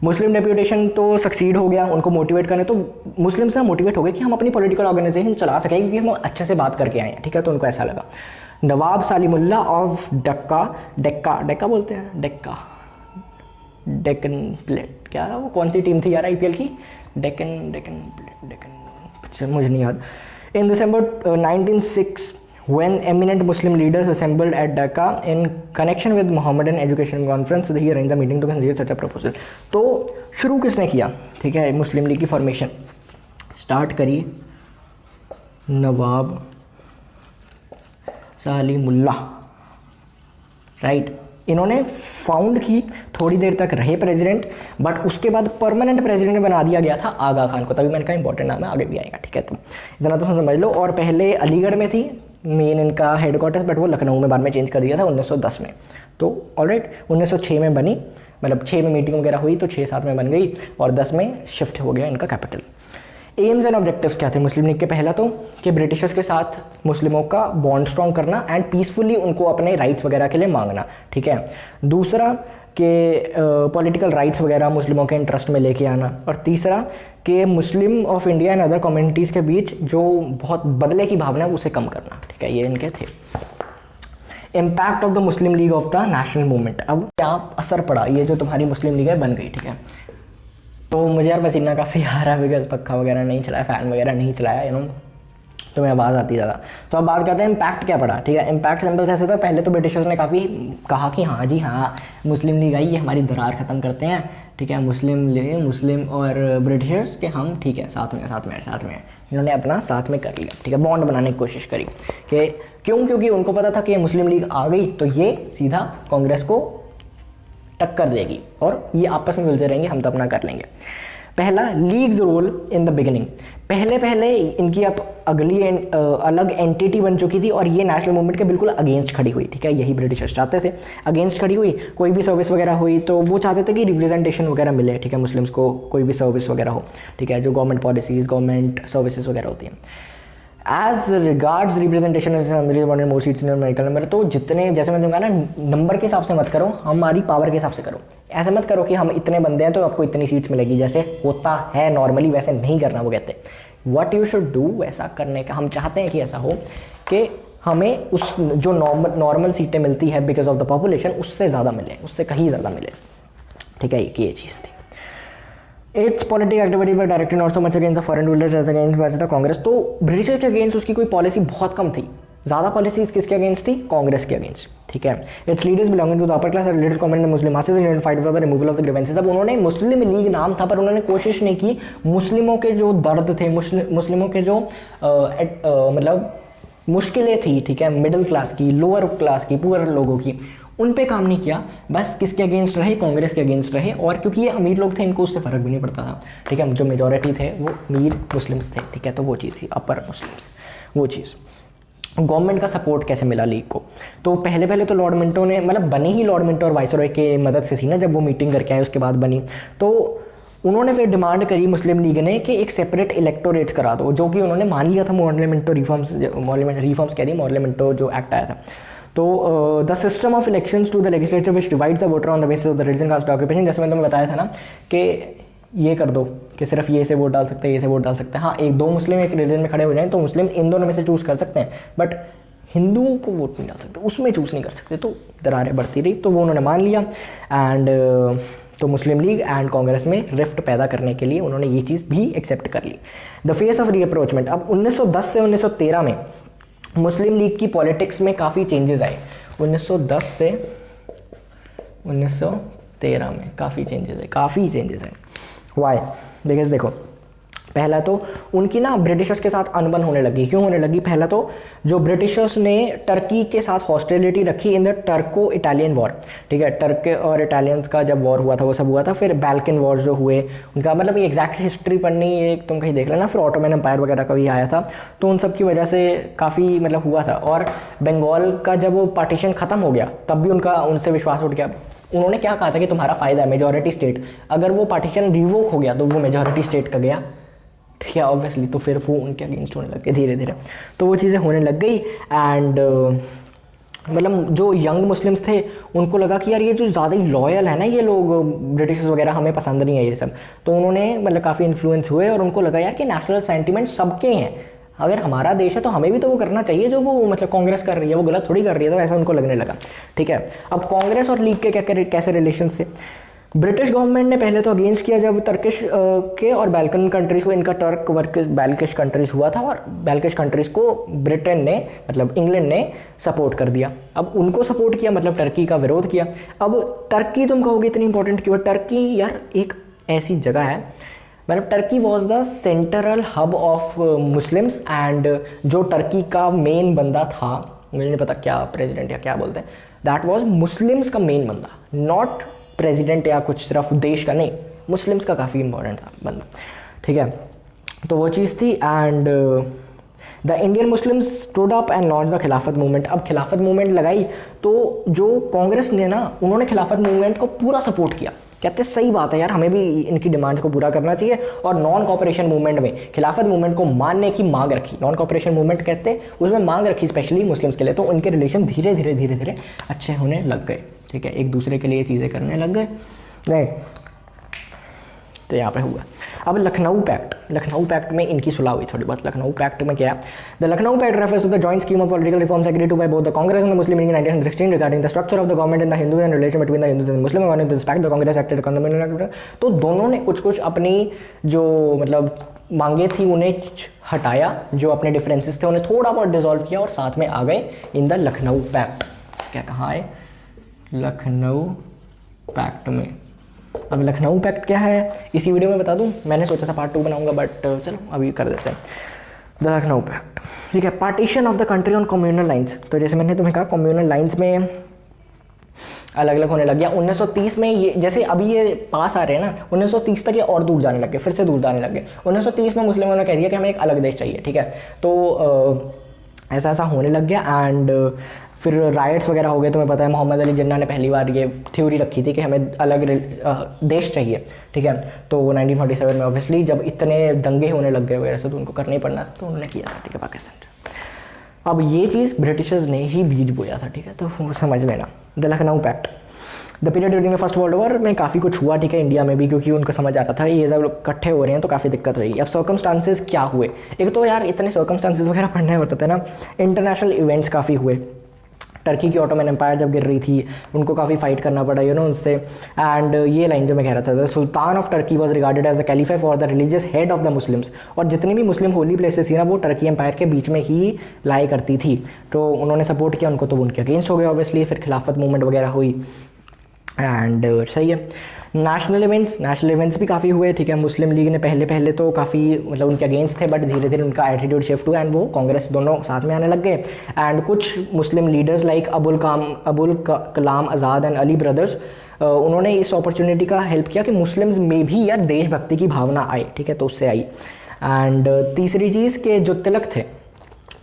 मुस्लिम डेप्यूटेशन तो सक्सीड हो गया, उनको मोटिवेट करने, तो मुस्लिम से मोटिवेट हो गए कि हम अपनी पॉलिटिकल ऑर्गेनाइजेशन चला सकें क्योंकि हम अच्छे से बात करके आए हैं, ठीक है। तो उनको ऐसा लगा। नवाब सालिमुल्लाह ऑफ डेक्का बोलते हैं, डेक्कन प्लेट, क्या वो कौन सी टीम थी यार आईपीएल की, डेक्कन, मुझे नहीं याद। इन दिसंबर 1906 when eminent Muslim leaders assembled at Dhaka in connection with Mohammedan Education Conference, he arranged the meeting to consider such a proposal. तो शुरू किसने किया, ठीक है, मुस्लिम लीग की फॉर्मेशन स्टार्ट करी नवाब सालिमुल्लाह, राइट। इन्होंने फाउंड की, थोड़ी देर तक रहे प्रेसिडेंट, बट उसके बाद परमानेंट प्रेसिडेंट बना दिया गया था आगा खान को। तभी मैंने कहा इंपॉर्टेंट नाम है, आगे भी आएगा, ठीक है। तो इतना तो समझ लो। और पहले अलीगढ़ में थी मेन इनका हेडक्वार्टर्स, बट वो लखनऊ में बाद में चेंज कर दिया था 1910 में। तो ऑलराइट 1906 में बनी, मतलब 6 में मीटिंग वगैरह हुई तो 6-7 में बन गई और 10 में शिफ्ट हो गया इनका कैपिटल। एम्स एंड ऑब्जेक्टिव्स क्या थे मुस्लिम लीग के? पहला तो कि ब्रिटिशर्स के साथ मुस्लिमों का बॉन्ड स्ट्रॉन्ग करना एंड पीसफुली उनको अपने राइट्स वगैरह के लिए मांगना, ठीक है। दूसरा कि पॉलिटिकल राइट्स वगैरह मुस्लिमों के इंटरेस्ट में लेके आना। और तीसरा कि मुस्लिम of India and other communities के बीच जो बहुत बदले की भावना है उसे कम करना, ठीक है। ये इनके थे। Impact of the Muslim league of the national movement. अब क्या असर पड़ा, ये जो तुम्हारी मुस्लिम लीग है बन गई, ठीक है। तो मुझे यार पसीना काफ़ी आ रहा है बिकॉज पक्का वगैरह नहीं चलाया, फ़ैन वगैरह नहीं चलाया, तुम्हें आवाज़ आती ज़्यादा। तो अब बात करते हैं इम्पैक्ट क्या पड़ा। ठीक है, इम्पैक्ट सिंपल से ऐसे था, पहले तो ब्रिटिशर्स ने काफ़ी कहा कि हाँ जी हाँ मुस्लिम लीग आई, ये हमारी दरार ख़त्म करते हैं। ठीक है, मुस्लिम और ब्रिटिशर्स के हम ठीक है साथ में इन्होंने अपना साथ में कर लिया। ठीक है, बॉन्ड बनाने की कोशिश करी कि क्योंकि उनको पता था कि ये मुस्लिम लीग आ गई तो ये सीधा कांग्रेस को टक्कर देगी और ये आपस में मिलते रहेंगे, हम तो अपना कर लेंगे। पहला, league's role in the beginning. पहले इनकी अब अलग एंटिटी बन चुकी थी और ये नेशनल मूवमेंट के बिल्कुल अगेंस्ट खड़ी हुई। ठीक है, यही ब्रिटिशर्स चाहते थे, अगेंस्ट खड़ी हुई। कोई भी सर्विस वगैरह हुई तो वो चाहते थे कि रिप्रेजेंटेशन वगैरह मिले। ठीक है, मुस्लिम्स को कोई भी सर्विस वगैरह हो। ठीक है, जो गवर्नमेंट पॉलिसीज़, गवर्नमेंट सर्विसेज वगैरह होती हैं। As regards representation more seats in American number, तो जितने, जैसे मैंने कहा ना, नंबर के हिसाब से मत करो, हमारी पावर के हिसाब से करो। ऐसे मत करो कि हम इतने बंदे हैं तो आपको इतनी सीट्स मिलेगी, जैसे होता है नॉर्मली, वैसे नहीं करना। वो कहते हैं व्हाट यू शुड डू, वैसा करने का हम चाहते हैं कि ऐसा हो कि हमें उस जो नॉर्मल सीटें मिलती है बिकॉज ऑफ द पॉपुलेशन, उससे ज़्यादा मिले, उससे कहीं ज़्यादा मिले। ठीक है, ये चीज़ थी। Its political activity were directed not so much against the foreign rulers as against the Congress. तो ब्रिटिश के अगेंस्ट उसकी कोई पॉलिसी बहुत कम थी, ज़्यादा पॉलिसीज किसके अगेंस्ट थी? कांग्रेस के अगेंस्ट। ठीक है, its leaders belonging to the upper class related comment the Muslim masses in fight for the removal of the grievances. अब उन्होंने मुस्लिम लीग नाम था पर उन्होंने कोशिश नहीं की मुस्लिमों के जो दर्द थे, मुस्लिमों के जो मतलब मुश्किलें थी, ठीक है, मिडिल क्लास की, लोअर क्लास की, पुअर लोगों की, उन पे काम नहीं किया। बस किसके अगेंस्ट रहे? कांग्रेस के अगेंस्ट रहे। और क्योंकि ये अमीर लोग थे, इनको उससे फ़र्क भी नहीं पड़ता था। ठीक है, जो मेजॉरिटी थे वो अमीर मुस्लिम्स थे। ठीक है, तो वो चीज़ थी, अपर मुस्लिम्स, वो चीज़। गवर्नमेंट का सपोर्ट कैसे मिला लीग को? तो पहले तो लॉर्ड मिंटो ने, मतलब बनी ही लॉर्ड मिंटो और वाइसरॉय के मदद से थी ना, जब वो मीटिंग करके आए उसके बाद बनी। तो उन्होंने फिर डिमांड करी मुस्लिम लीग ने कि एक सेपरेट इलेक्टोरेट्स करा दो, जो कि उन्होंने मान लिया था मॉर्लिमेंटो रिफॉर्म्स कह दी, मॉर्लिमेंटो जो एक्ट आया था। तो the system of elections to the legislature which divides the voter on the basis of the religion caste occupation, जैसे मैंने तुम्हें बताया था ना कि ये कर दो कि सिर्फ ये से वोट डाल सकते हैं, ये से वोट डाल सकते हैं। हाँ, एक दो मुस्लिम एक रिलीजन में खड़े हो जाएं तो मुस्लिम इन दोनों में से चूज़ कर सकते हैं, बट हिंदुओं को वोट नहीं डाल सकते, उसमें चूज़ नहीं कर सकते। तो दरारें बढ़ती रही, तो वो उन्होंने मान लिया। एंड तो मुस्लिम लीग एंड कांग्रेस में रिफ्ट पैदा करने के लिए उन्होंने ये चीज़ भी एक्सेप्ट कर ली। The phase of rapprochement. अब 1910 से 1913 में मुस्लिम लीग की पॉलिटिक्स में काफ़ी चेंजेस आए। 1910 से 1913 में काफ़ी चेंजेस है। वाई? बिकॉज देखो, पहला तो उनकी ना ब्रिटिशर्स के साथ अनबन होने लगी। क्यों होने लगी? पहला तो जो ब्रिटिशर्स ने टर्की के साथ हॉस्टिलिटी रखी इन द टर्को इटालियन वॉर। ठीक है, टर्क और इटालियंस का जब वॉर हुआ था वो सब हुआ था। फिर बाल्कन वॉर जो हुए उनका, मतलब ये एग्जैक्ट हिस्ट्री पढ़नी, ये तुम कहीं देख लेना। फिर ऑटोमन एम्पायर वगैरह का भी आया था, तो उन सब की वजह से काफ़ी मतलब हुआ था। और बंगाल का जब वो पार्टीशन ख़त्म हो गया तब भी उनसे विश्वास उठ गया। उन्होंने क्या कहा था कि तुम्हारा फ़ायदा है मेजॉरिटी स्टेट, अगर वो पार्टीशन रिवोक हो गया तो वो मेजॉरिटी स्टेट का गया। ठीक है, ऑब्वियसली, तो फिर वो उनके अगेंस्ट होने लग गए धीरे धीरे, तो वो चीज़ें होने लग गई। एंड मतलब जो यंग मुस्लिम्स थे उनको लगा कि यार ये जो ज़्यादा ही लॉयल है ना ये लोग, ब्रिटिश वगैरह, हमें पसंद नहीं है ये सब। तो उन्होंने मतलब काफ़ी इन्फ्लुएंस हुए और उनको लगा यार कि नेशनल सेंटिमेंट सबके हैं, अगर हमारा देश है तो हमें भी तो वो करना चाहिए जो वो मतलब कांग्रेस कर रही है, वो गलत थोड़ी कर रही है। तो ऐसा उनको लगने लगा। ठीक है, अब कांग्रेस और लीग के कैसे रिलेशन थे? ब्रिटिश गवर्नमेंट ने पहले तो अगेंस्ट किया जब टर्किश के और बाल्कन कंट्रीज़ को, इनका टर्क वर्क बाल्किश कंट्रीज़ हुआ था, और बाल्किश कंट्रीज़ को ब्रिटेन ने, मतलब इंग्लैंड ने सपोर्ट कर दिया। अब उनको सपोर्ट किया मतलब टर्की का विरोध किया। अब टर्की तुम कहोगे इतनी इंपॉर्टेंट क्यों? टर्की यार एक ऐसी जगह है, मतलब Turkey was the central hub of Muslims. And जो टर्की का मेन बंदा था, मुझे नहीं पता क्या प्रेसिडेंट या क्या बोलते हैं, दैट वॉज मुस्लिम्स का मेन बंदा, नॉट प्रेसिडेंट या कुछ सिर्फ देश का नहीं, मुस्लिम्स का काफ़ी इंपॉर्टेंट था बंदा। ठीक है, तो वो चीज़ थी। And the Indian Muslims stood up and launch the खिलाफत मूवमेंट। अब खिलाफत मूवमेंट लगाई तो जो कांग्रेस ने ना, उन्होंने खिलाफत मूवमेंट को पूरा सपोर्ट किया। कहते सही बात है यार, हमें भी इनकी डिमांड्स को पूरा करना चाहिए। और नॉन कॉपरेशन मूवमेंट में खिलाफत मूवमेंट को मानने की मांग रखी। नॉन कॉपरेशन मूवमेंट कहते उसमें मांग रखी स्पेशली मुस्लिम्स के लिए। तो उनके रिलेशन धीरे धीरे अच्छे होने लग गए। ठीक है, एक दूसरे के लिए चीज़ें करने लग गए। राइट, तो यहाँ पे हुआ। अब लखनऊ पैक्ट में इनकी सुलह हुई थोड़ी बहुत। लखनऊ पैक्ट में क्या है? The Lucknow pact refers to the joint scheme of political reforms agreed to by both the Congress and the Muslim League in 1916 regarding the structure of the government in the Hindu and relation between the Hindus and Muslim. According to this pact the Congress acted accordingly. तो दोनों ने कुछ अपनी जो मतलब मांगे थी उन्हें हटाया, जो अपने डिफरेंसेस थे उन्हें थोड़ा बहुत डिसॉल्व किया और साथ में आ गए इन द लखनऊ पैक्ट। क्या कहाँ है? लखनऊ पैक्ट में। अब लखनऊ पैक्ट क्या है इसी वीडियो में बता दूं। मैंने सोचा था पार्ट 2 बनाऊंगा, बट चलो अभी कर देते हैं। द लखनऊ पैक्ट, ठीक है। Partition of the country on communal lines. तो जैसे मैंने तुम्हें कहा कम्युनल लाइंस में अलग अलग होने लग गया। 1930 में ये जैसे अभी ये पास आ रहे हैं ना, 1930 तक ये और दूर जाने लग गए, फिर से दूर जाने लग गए। 1930 में मुस्लिमों ने कह दिया कि हमें एक अलग देश चाहिए, ठीक है। तो ऐसा ऐसा होने लग गया एंड फिर राइट्स वगैरह हो गए। तुम्हें पता है मोहम्मद अली जिन्ना ने पहली बार ये थ्योरी रखी थी कि हमें अलग देश चाहिए, ठीक है। तो 1947 में ऑब्वियसली जब इतने दंगे होने लग गए वगैरह से तो उनको करना ही पड़ना था, तो उन्होंने किया था, ठीक है, पाकिस्तान। अब ये चीज़ ब्रिटिशर्स ने ही बीज बोया था, ठीक है, तो वो समझ लेना। The Lucknow pact, the period during the first world war में काफ़ी कुछ हुआ, ठीक है, इंडिया में भी, क्योंकि उनको समझ आता था ये जब लोग इकट्ठे हो रहे हैं तो काफ़ी दिक्कत होगी। अब सर्कमस्टांसेस क्या हुए? एक तो यार इतने सर्कमस्टांसेस वगैरह पढ़ने होते थे ना। इंटरनेशनल इवेंट्स काफ़ी हुए। टर्की की ऑटोमन एम्पायर जब गिर रही थी उनको काफ़ी फाइट करना पड़ा, यू नो, उससे। एंड ये लाइन जो मैं कह रहा था, the Sultan of Turkey was regarded as the Caliph for the religious head of the Muslims. और जितनी भी मुस्लिम होली प्लेसेस थी ना वो टर्की एम्पायर के बीच में ही लाई करती थी। तो उन्होंने सपोर्ट किया उनको, तो उनके अगेंस्ट हो गए ऑब्वियसली। फिर खिलाफत मूवमेंट वगैरह हुई एंड सही है। नेशनल इवेंट्स भी काफ़ी हुए, ठीक है। मुस्लिम लीग ने पहले तो काफ़ी मतलब उनके अगेंस्ट थे, बट धीरे धीरे उनका एटीट्यूड शिफ्ट हुआ एंड वो कांग्रेस दोनों साथ में आने लग गए। एंड कुछ मुस्लिम leaders like Abul Kalam Azad and Ali brothers, उन्होंने इस अपॉर्चुनिटी का हेल्प किया कि मुस्लिम्स में भी यार देशभक्ति की भावना आए, ठीक है, तो उससे आई। एंड तीसरी चीज़ के जो तिलक थे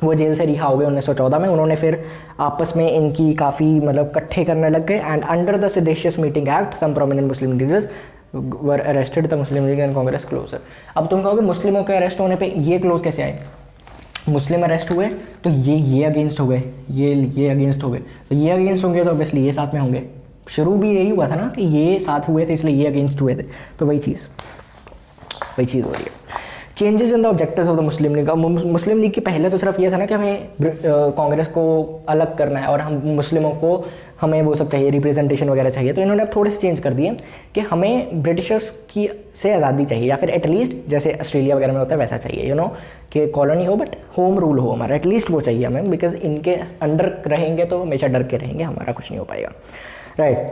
वो जेल से रिहा हो गए 1914 में। उन्होंने फिर आपस में इनकी काफ़ी मतलब इकट्ठे करने लग गए। And under the seditious meeting act some prominent Muslim leaders were arrested, the Muslim League and Congress closer. अब तुम कहोगे मुस्लिमों के अरेस्ट होने पे ये क्लोज कैसे आए? मुस्लिम अरेस्ट हुए तो ये अगेंस्ट हो गए, ये अगेंस्ट हो गए, तो ये अगेंस्ट होंगे तो ऑब्वियसली ये साथ में होंगे। शुरू भी यही हुआ था ना कि ये साथ हुए थे इसलिए ये अगेंस्ट हुए थे, तो वही चीज़ हो रही है। Changes in the objectives of the Muslim league. Muslim league की पहले तो सिर्फ ये था ना कि हमें कांग्रेस को अलग करना है और हम मुस्लिमों को हमें वो सब चाहिए, रिप्रेजेंटेशन वगैरह चाहिए। तो इन्होंने अब थोड़े से चेंज कर दिए कि हमें ब्रिटिशर्स की से आज़ादी चाहिए, या फिर एटलीस्ट जैसे ऑस्ट्रेलिया वगैरह में होता है वैसा चाहिए, यू नो, कि कॉलोनी हो बट होम रूल हो हमारा, एटलीस्ट वो चाहिए हमें। बिकॉज इनके अंडर रहेंगे तो हमेशा डर के रहेंगे, हमारा कुछ नहीं हो पाएगा, राइट।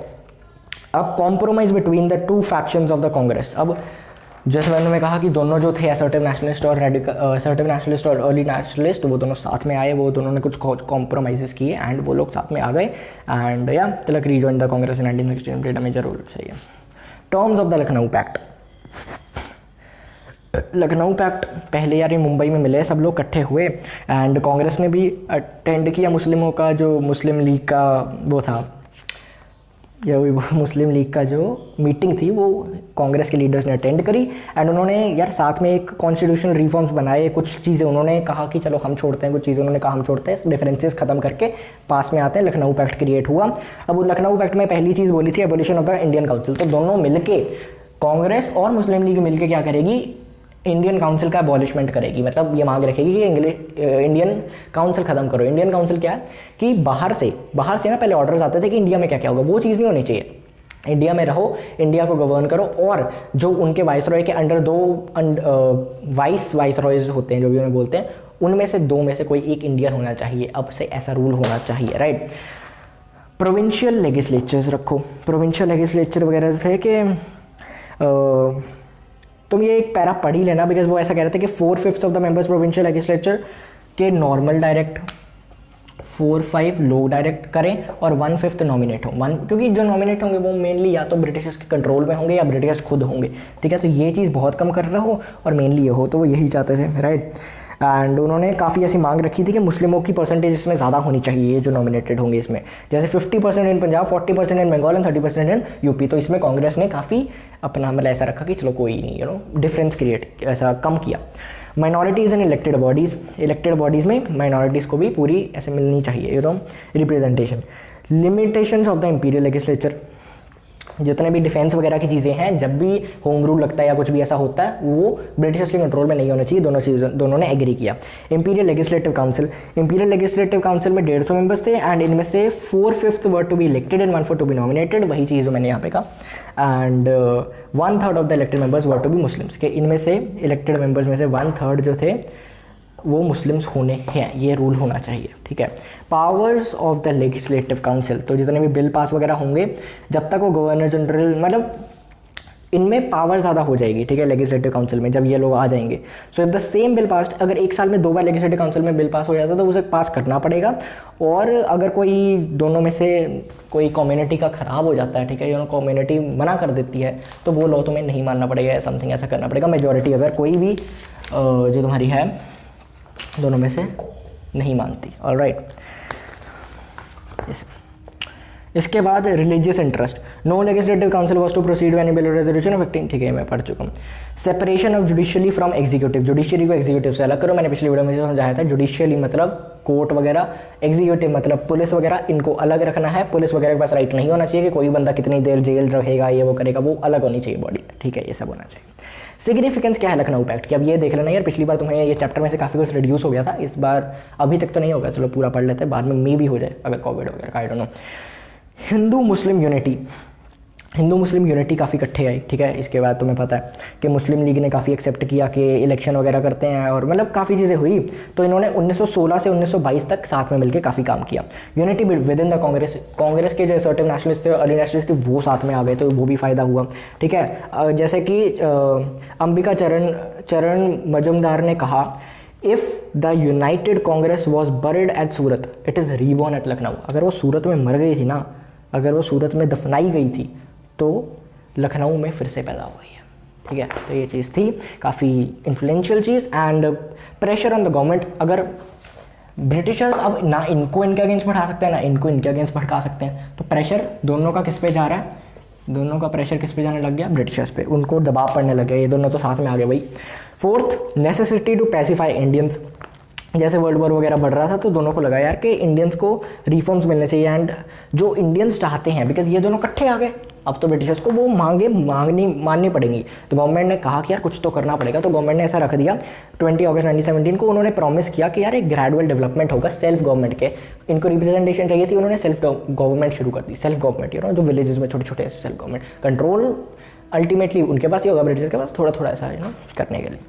अब compromise between the two factions of the Congress. अब जैसे मैंने कहा कि दोनों जो थे असर्टिव नेशनलिस्ट और अर्ली नेशनलिस्ट, वो दोनों साथ में आए, वो दोनों ने कुछ कॉम्प्रोमाइज़ किए एंड वो लोग साथ में आ गए। एंड या Tilak rejoin the Congress in 1916 played a major role. सही है। Terms of the Lucknow pact. Lucknow pact पहले यार ये मुंबई में मिले, सब लोग इकट्ठे हुए एंड कांग्रेस ने भी अटेंड किया मुस्लिमों का, जो मुस्लिम लीग का वो था, जो मुस्लिम लीग का जो मीटिंग थी वो कांग्रेस के लीडर्स ने अटेंड करी। एंड उन्होंने यार साथ में एक कॉन्स्टिट्यूशनल रिफॉर्म्स बनाए। कुछ चीज़ें उन्होंने कहा कि चलो हम छोड़ते हैं, कुछ चीज़ें उन्होंने कहा हम छोड़ते हैं, डिफरेंसेस खत्म करके पास में आते हैं। लखनऊ पैक्ट क्रिएट हुआ। अब वो लखनऊ पैक्ट में पहली चीज़ बोली थी abolition of the Indian council. तो दोनों मिलके, कांग्रेस और मुस्लिम लीग मिलके क्या करेगी, इंडियन काउंसिल का अबॉलिशमेंट करेगी। मतलब ये मांग रखेगी कि इंडियन काउंसिल खत्म करो। इंडियन काउंसिल क्या है कि बाहर से ना पहले ऑर्डर्स आते थे कि इंडिया में क्या क्या होगा, वो चीज़ नहीं होनी चाहिए। इंडिया में रहो, इंडिया को गवर्न करो, और जो उनके वाइसरॉय के अंडर 2 वाइसरॉयज होते हैं जो भी उन्हें बोलते हैं, उनमें से 2 में से कोई एक इंडियन होना चाहिए। अब से ऐसा रूल होना चाहिए, राइट। प्रोविंशियल लेजिस्लेचर्स रखो। प्रोविंशियल लेजिस्लेचर वगैरह से कि तुम ये एक पैरा पढ़ ही लेना, बिकॉज वो ऐसा कह रहे थे कि 4/5 of the members provincial legislature के नॉर्मल डायरेक्ट, 4/5 लो डायरेक्ट करें और 1/5 नॉमिनेट हो। क्योंकि जो नॉमिनेट होंगे वो मेनली या तो ब्रिटिशर्स के कंट्रोल में होंगे या ब्रिटिशर्स खुद होंगे, ठीक है। तो ये चीज़ बहुत कम कर रहा हो और मेनली ये हो, तो वो यही चाहते थे, राइट। एंड उन्होंने काफ़ी ऐसी मांग रखी थी कि मुस्लिमों की परसेंटेज इसमें ज़्यादा होनी चाहिए, जो नॉमिनेटेड होंगे इसमें, जैसे 50% इन पंजाब, 40% इन बंगाल एंड 30% इन यूपी। तो इसमें कांग्रेस ने काफ़ी अपना मतलब ऐसा रखा कि चलो कोई नहीं, यू नो, डिफरेंस क्रिएट ऐसा कम किया। माइनॉरिटीज़ इन इलेक्टेड बॉडीज़ में माइनॉरिटीज़ को भी पूरी ऐसे मिलनी चाहिए, you know, representation. Limitations of the imperial legislature. जितने भी डिफेंस वगैरह की चीज़ें हैं, जब भी होम रूल लगता है या कुछ भी ऐसा होता है, वो ब्रिटिशर्स के कंट्रोल में नहीं होना चाहिए। दोनों ने एग्री किया। इंपीरियल लेजिस्लेटिव काउंसिल में 150 मेंबर्स थे एंड इनमें से 4/5 were to be elected and 1/4 to be nominated, वही चीज़ जो मैंने यहाँ पे कहा। And 1/3 of the elected members were to be Muslims, के इनमें से इलेक्टेड मेंबर्स में से 1/3 जो थे वो मुस्लिम्स होने हैं, ये रूल होना चाहिए, ठीक है। Powers of the legislative council, तो जितने भी बिल पास वगैरह होंगे, जब तक वो गवर्नर जनरल, मतलब इनमें पावर ज़्यादा हो जाएगी, ठीक है, लेजिस्लेटिव काउंसिल में जब ये लोग आ जाएंगे। So if the same bill pass, अगर एक साल में 2 बार लेजिस्लेटिव काउंसिल में बिल पास हो जाता है तो उसे पास करना पड़ेगा। और अगर कोई दोनों में से कोई कम्युनिटी का ख़राब हो जाता है, ठीक है, या कम्युनिटी मना कर देती है, तो वो लॉ तुम्हें नहीं मानना पड़ेगा या समथिंग ऐसा करना पड़ेगा। मेजॉरिटी अगर कोई भी जो तुम्हारी है दोनों में से नहीं मानती। ऑलराइट, इसके बाद religious interest, no legislative council was to proceed any bill resolution affecting, ठीक है, मैं पढ़ चुका हूँ। Separation of judicially from executive, judiciary को एग्जीक्यूटिव से अलग करो, मैंने पिछली वीडियो में समझाया था। जुडिशियली मतलब कोर्ट वगैरह, एग्जीक्यूटिव मतलब पुलिस वगैरह, इनको अलग रखना है। पुलिस वगैरह के पास राइट नहीं होना चाहिए कि कोई बंदा कितनी देर जेल रहेगा, ये वो करेगा, वो अलग होनी चाहिए बॉडी, ठीक है, ये सब होना चाहिए। सिग्निफिकेंस क्या है लखनऊ पैक्ट की, अब ये देख लेना यार, पिछली बार तुम्हें ये चैप्टर में से काफ़ी कुछ रिड्यूस हो गया था, इस बार अभी तक तो नहीं होगा, चलो पूरा पढ़ लेते हैं, बाद में मे भी हो जाए अगर कोविड वगैरह, I don't know. Hindu Muslim unity काफ़ी इकट्ठे आई, ठीक है। इसके बाद तुम्हें पता है कि मुस्लिम लीग ने काफ़ी एक्सेप्ट किया कि इलेक्शन वगैरह करते हैं, और मतलब काफ़ी चीज़ें हुई। तो इन्होंने 1916 से 1922 तक साथ में मिलकर काफ़ी काम किया। Unity with in the Congress के जो असर्टिव नेशनलिस्ट थे, अर्ली नेशनलिस्ट थे, वो साथ में आ गए, तो वो भी फ़ायदा हुआ, ठीक है। जैसे कि अंबिका चरण मजुमदार ने कहा, if the united Congress was buried at Surat, it is reborn at Lucknow. अगर वो सूरत में मर गई थी ना, अगर वो सूरत में दफनाई गई थी, तो लखनऊ में फिर से पैदा हुई है, ठीक है। तो ये चीज़ थी काफ़ी influential cheese. And pressure on the government, अगर ब्रिटिशर्स अब ना इनको इनके अगेंस्ट बढ़ा सकते हैं ना इनको इनके अगेंस्ट भड़का सकते हैं, तो प्रेशर दोनों का किस पे जा रहा है, दोनों का प्रेशर किस पे जाने लग गया, ब्रिटिशर्स पे, उनको दबाव पड़ने लग गया, ये दोनों तो साथ में आ गए भाई। Fourth, necessity to pacify Indians, जैसे वर्ल्ड वॉर वगैरह बढ़ रहा था तो दोनों को लगा यार कि इंडियंस को रिफॉर्म्स मिलने चाहिए, एंड जो इंडियंस चाहते हैं, बिकॉज ये दोनों इकट्ठे आ गए, अब तो ब्रिटिशर्स को वो माननी पड़ेंगी, तो गवर्नमेंट ने कहा कि यार कुछ तो करना पड़ेगा। तो गवर्नमेंट ने ऐसा रख दिया, 20 अगस्त 1917 को उन्होंने प्रॉमिस किया कि यार एक ग्रेजुअल डेवलपमेंट होगा सेल्फ गवर्नमेंट के। इनको रिप्रेजेंटेशन चाहिए थी, उन्होंने सेल्फ गवर्नमेंट शुरू कर दी, सेल्फ गवर्नमेंट, जो विलेजेस में छोटे छोटे सेल्फ गवर्नमेंट, कंट्रोल अल्टीमेटली उनके पास ही होगा, ब्रिटिशर्स के पास, थोड़ा थोड़ा ऐसा करने के लिए।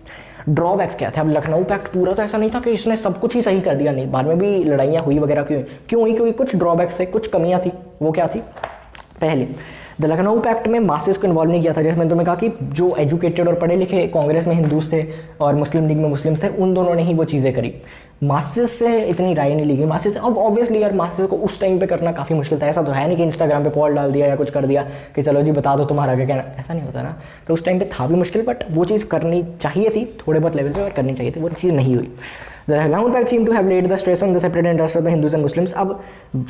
ड्रॉबैक्स क्या थे, अब लखनऊ पैक्ट पूरा तो ऐसा नहीं था कि इसने सब कुछ ही सही कर दिया, नहीं, बाद में भी लड़ाइयाँ हुई वगैरह, क्यों हुई, क्योंकि कुछ ड्रॉबैक्स थे, कुछ कमियाँ थी। वो क्या थी, पहले द लखनऊ पैक्ट में मासेस को इन्वॉल्व नहीं किया था। जैसे मैंने तुम्हें कहा कि जो एजुकेटेड और पढ़े लिखे कांग्रेस में हिंदूज थे और मुस्लिम लीग में मुस्लिम्स थे, उन दोनों ने ही वो चीज़ें करी। मासेस से इतनी राय नहीं ली गई। मासेस, अब ऑब्वियसली यार मासेस को उस टाइम पे करना काफ़ी मुश्किल था। ऐसा तो है नहीं कि इंस्टाग्राम पे पोल डाल दिया या कुछ कर दिया कि चलो जी बता दो तुम्हारा क्या कहना, ऐसा नहीं होता ना। तो उस टाइम पे था भी मुश्किल, बट वो चीज़ करनी चाहिए थी, थोड़े बहुत लेवल पे और करनी चाहिए थी, वो चीज़ नहीं हुई। The Lखनऊ pact seemed to have laid the stress on the separate interests of the Hindus and Muslims। अब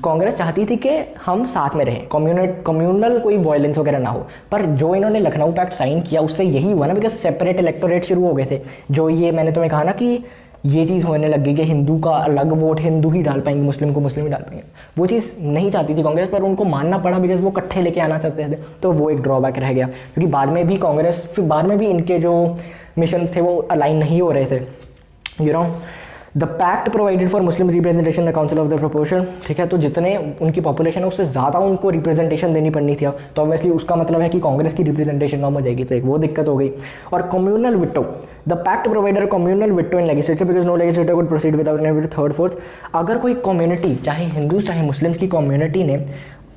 कांग्रेस चाहती थी कि हम साथ में रहें, कम्युनल कोई वायलेंस वगैरह ना हो, पर जो इन्होंने लखनऊ पैक्ट साइन किया उससे यही हुआ ना, बिकॉज सेपरेट इलेक्टोरेट शुरू हो गए थे। जो ये मैंने तुम्हें कहा ना कि ये चीज़ होने लग गई कि हिंदू का अलग वोट हिंदू ही डाल पाएंगे, मुस्लिम को मुस्लिम ही डाल पाएंगे, वो चीज़ नहीं चाहती थी कांग्रेस, पर उनको मानना पड़ा बिकॉज वो इकट्ठे लेके आना चाहते थे। तो वो एक ड्रॉबैक रह गया, क्योंकि बाद में भी कांग्रेस, फिर बाद में भी इनके जो मिशंस थे वो अलाइन नहीं हो रहे थे, you know. The pact provided for Muslim representation the council of the proportion, ठीक है। तो जितने उनकी पॉपुलेशन है उससे ज़्यादा उनको रिप्रेजेंटेशन देनी पड़नी थी अब, तो ऑब्वियसली उसका मतलब है कि कांग्रेस की रिप्रेजेंटेशन कम हो जाएगी, तो एक वो दिक्कत हो गई। और communal veto, the pact provider communal veto in legislature because no legislator could proceed without third fourth. अगर कोई कम्युनिटी, चाहे हिंदूज चाहे मुस्लिम्स की कम्युनिटी ने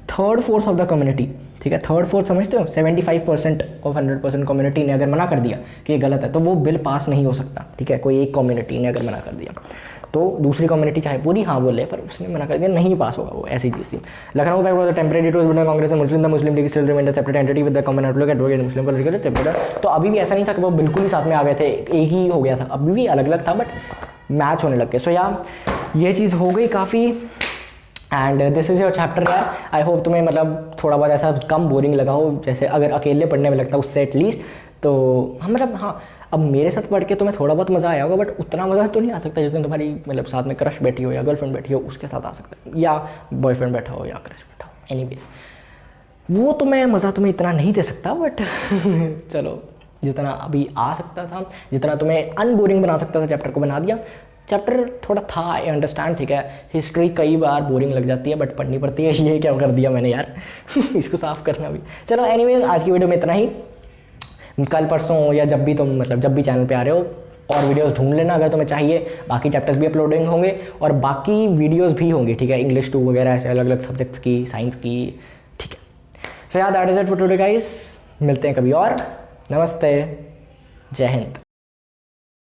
third fourth of the community, ठीक है, थर्ड फोर्थ समझते हो, 75% ऑफ 100% कम्युनिटी ने अगर मना कर दिया कि ये गलत है, तो वो बिल पास नहीं हो सकता, ठीक है। कोई एक कम्युनिटी ने अगर मना कर दिया तो दूसरी कम्युनिटी चाहे पूरी हाँ बोले, पर उसने मना कर दिया, नहीं पास होगा, वो ऐसी चीज़ थी। Lucknow pact was temporary to between Congress and Muslim, the Muslim League still remained a separate entity with the common outlook advocate Muslim political separate. तो अभी भी ऐसा नहीं था कि वो बिल्कुल ही साथ में आ गए थे, एक ही हो गया था, अभी भी अलग अलग था बट मैच होने लग गए। सो या ये चीज़ हो गई काफ़ी। And this is your chapter यार। आई होप तुम्हें मतलब थोड़ा बहुत ऐसा कम बोरिंग लगा हो, जैसे अगर अकेले पढ़ने में लगता उससे एटलीस्ट, तो हम मतलब हाँ, अब मेरे साथ पढ़ के तुम्हें थोड़ा बहुत मज़ा आया होगा, बट उतना मज़ा तो नहीं आ सकता जितना तुम्हारी मतलब साथ में क्रश बैठी हो या गर्लफ्रेंड बैठी हो उसके साथ आ सकता है, या बॉयफ्रेंड बैठा हो या क्रश बैठा हो। एनीवेज वो तो मैं मज़ा तुम्हें इतना नहीं दे सकता, बट चलो जितना अभी आ सकता था, जितना तुम्हें अनबोरिंग बना सकता था चैप्टर को बना दिया। चैप्टर थोड़ा था, आई अंडरस्टैंड, ठीक है, हिस्ट्री कई बार बोरिंग लग जाती है बट पढ़नी पड़ती है। ये क्या कर दिया मैंने यार इसको साफ करना भी। चलो एनीवेज, आज की वीडियो में इतना ही। कल परसों या जब भी तुम मतलब जब भी चैनल पे आ रहे हो और वीडियोस ढूंढ लेना अगर तुम्हें चाहिए। बाकी चैप्टर्स भी अपलोडिंग होंगे और बाकी वीडियोस भी होंगे, ठीक है, इंग्लिश 2 वगैरह ऐसे अलग अलग सब्जेक्ट्स की, साइंस की, ठीक है। सो यार that is it for today guys, मिलते हैं कभी और। नमस्ते, जय हिंद।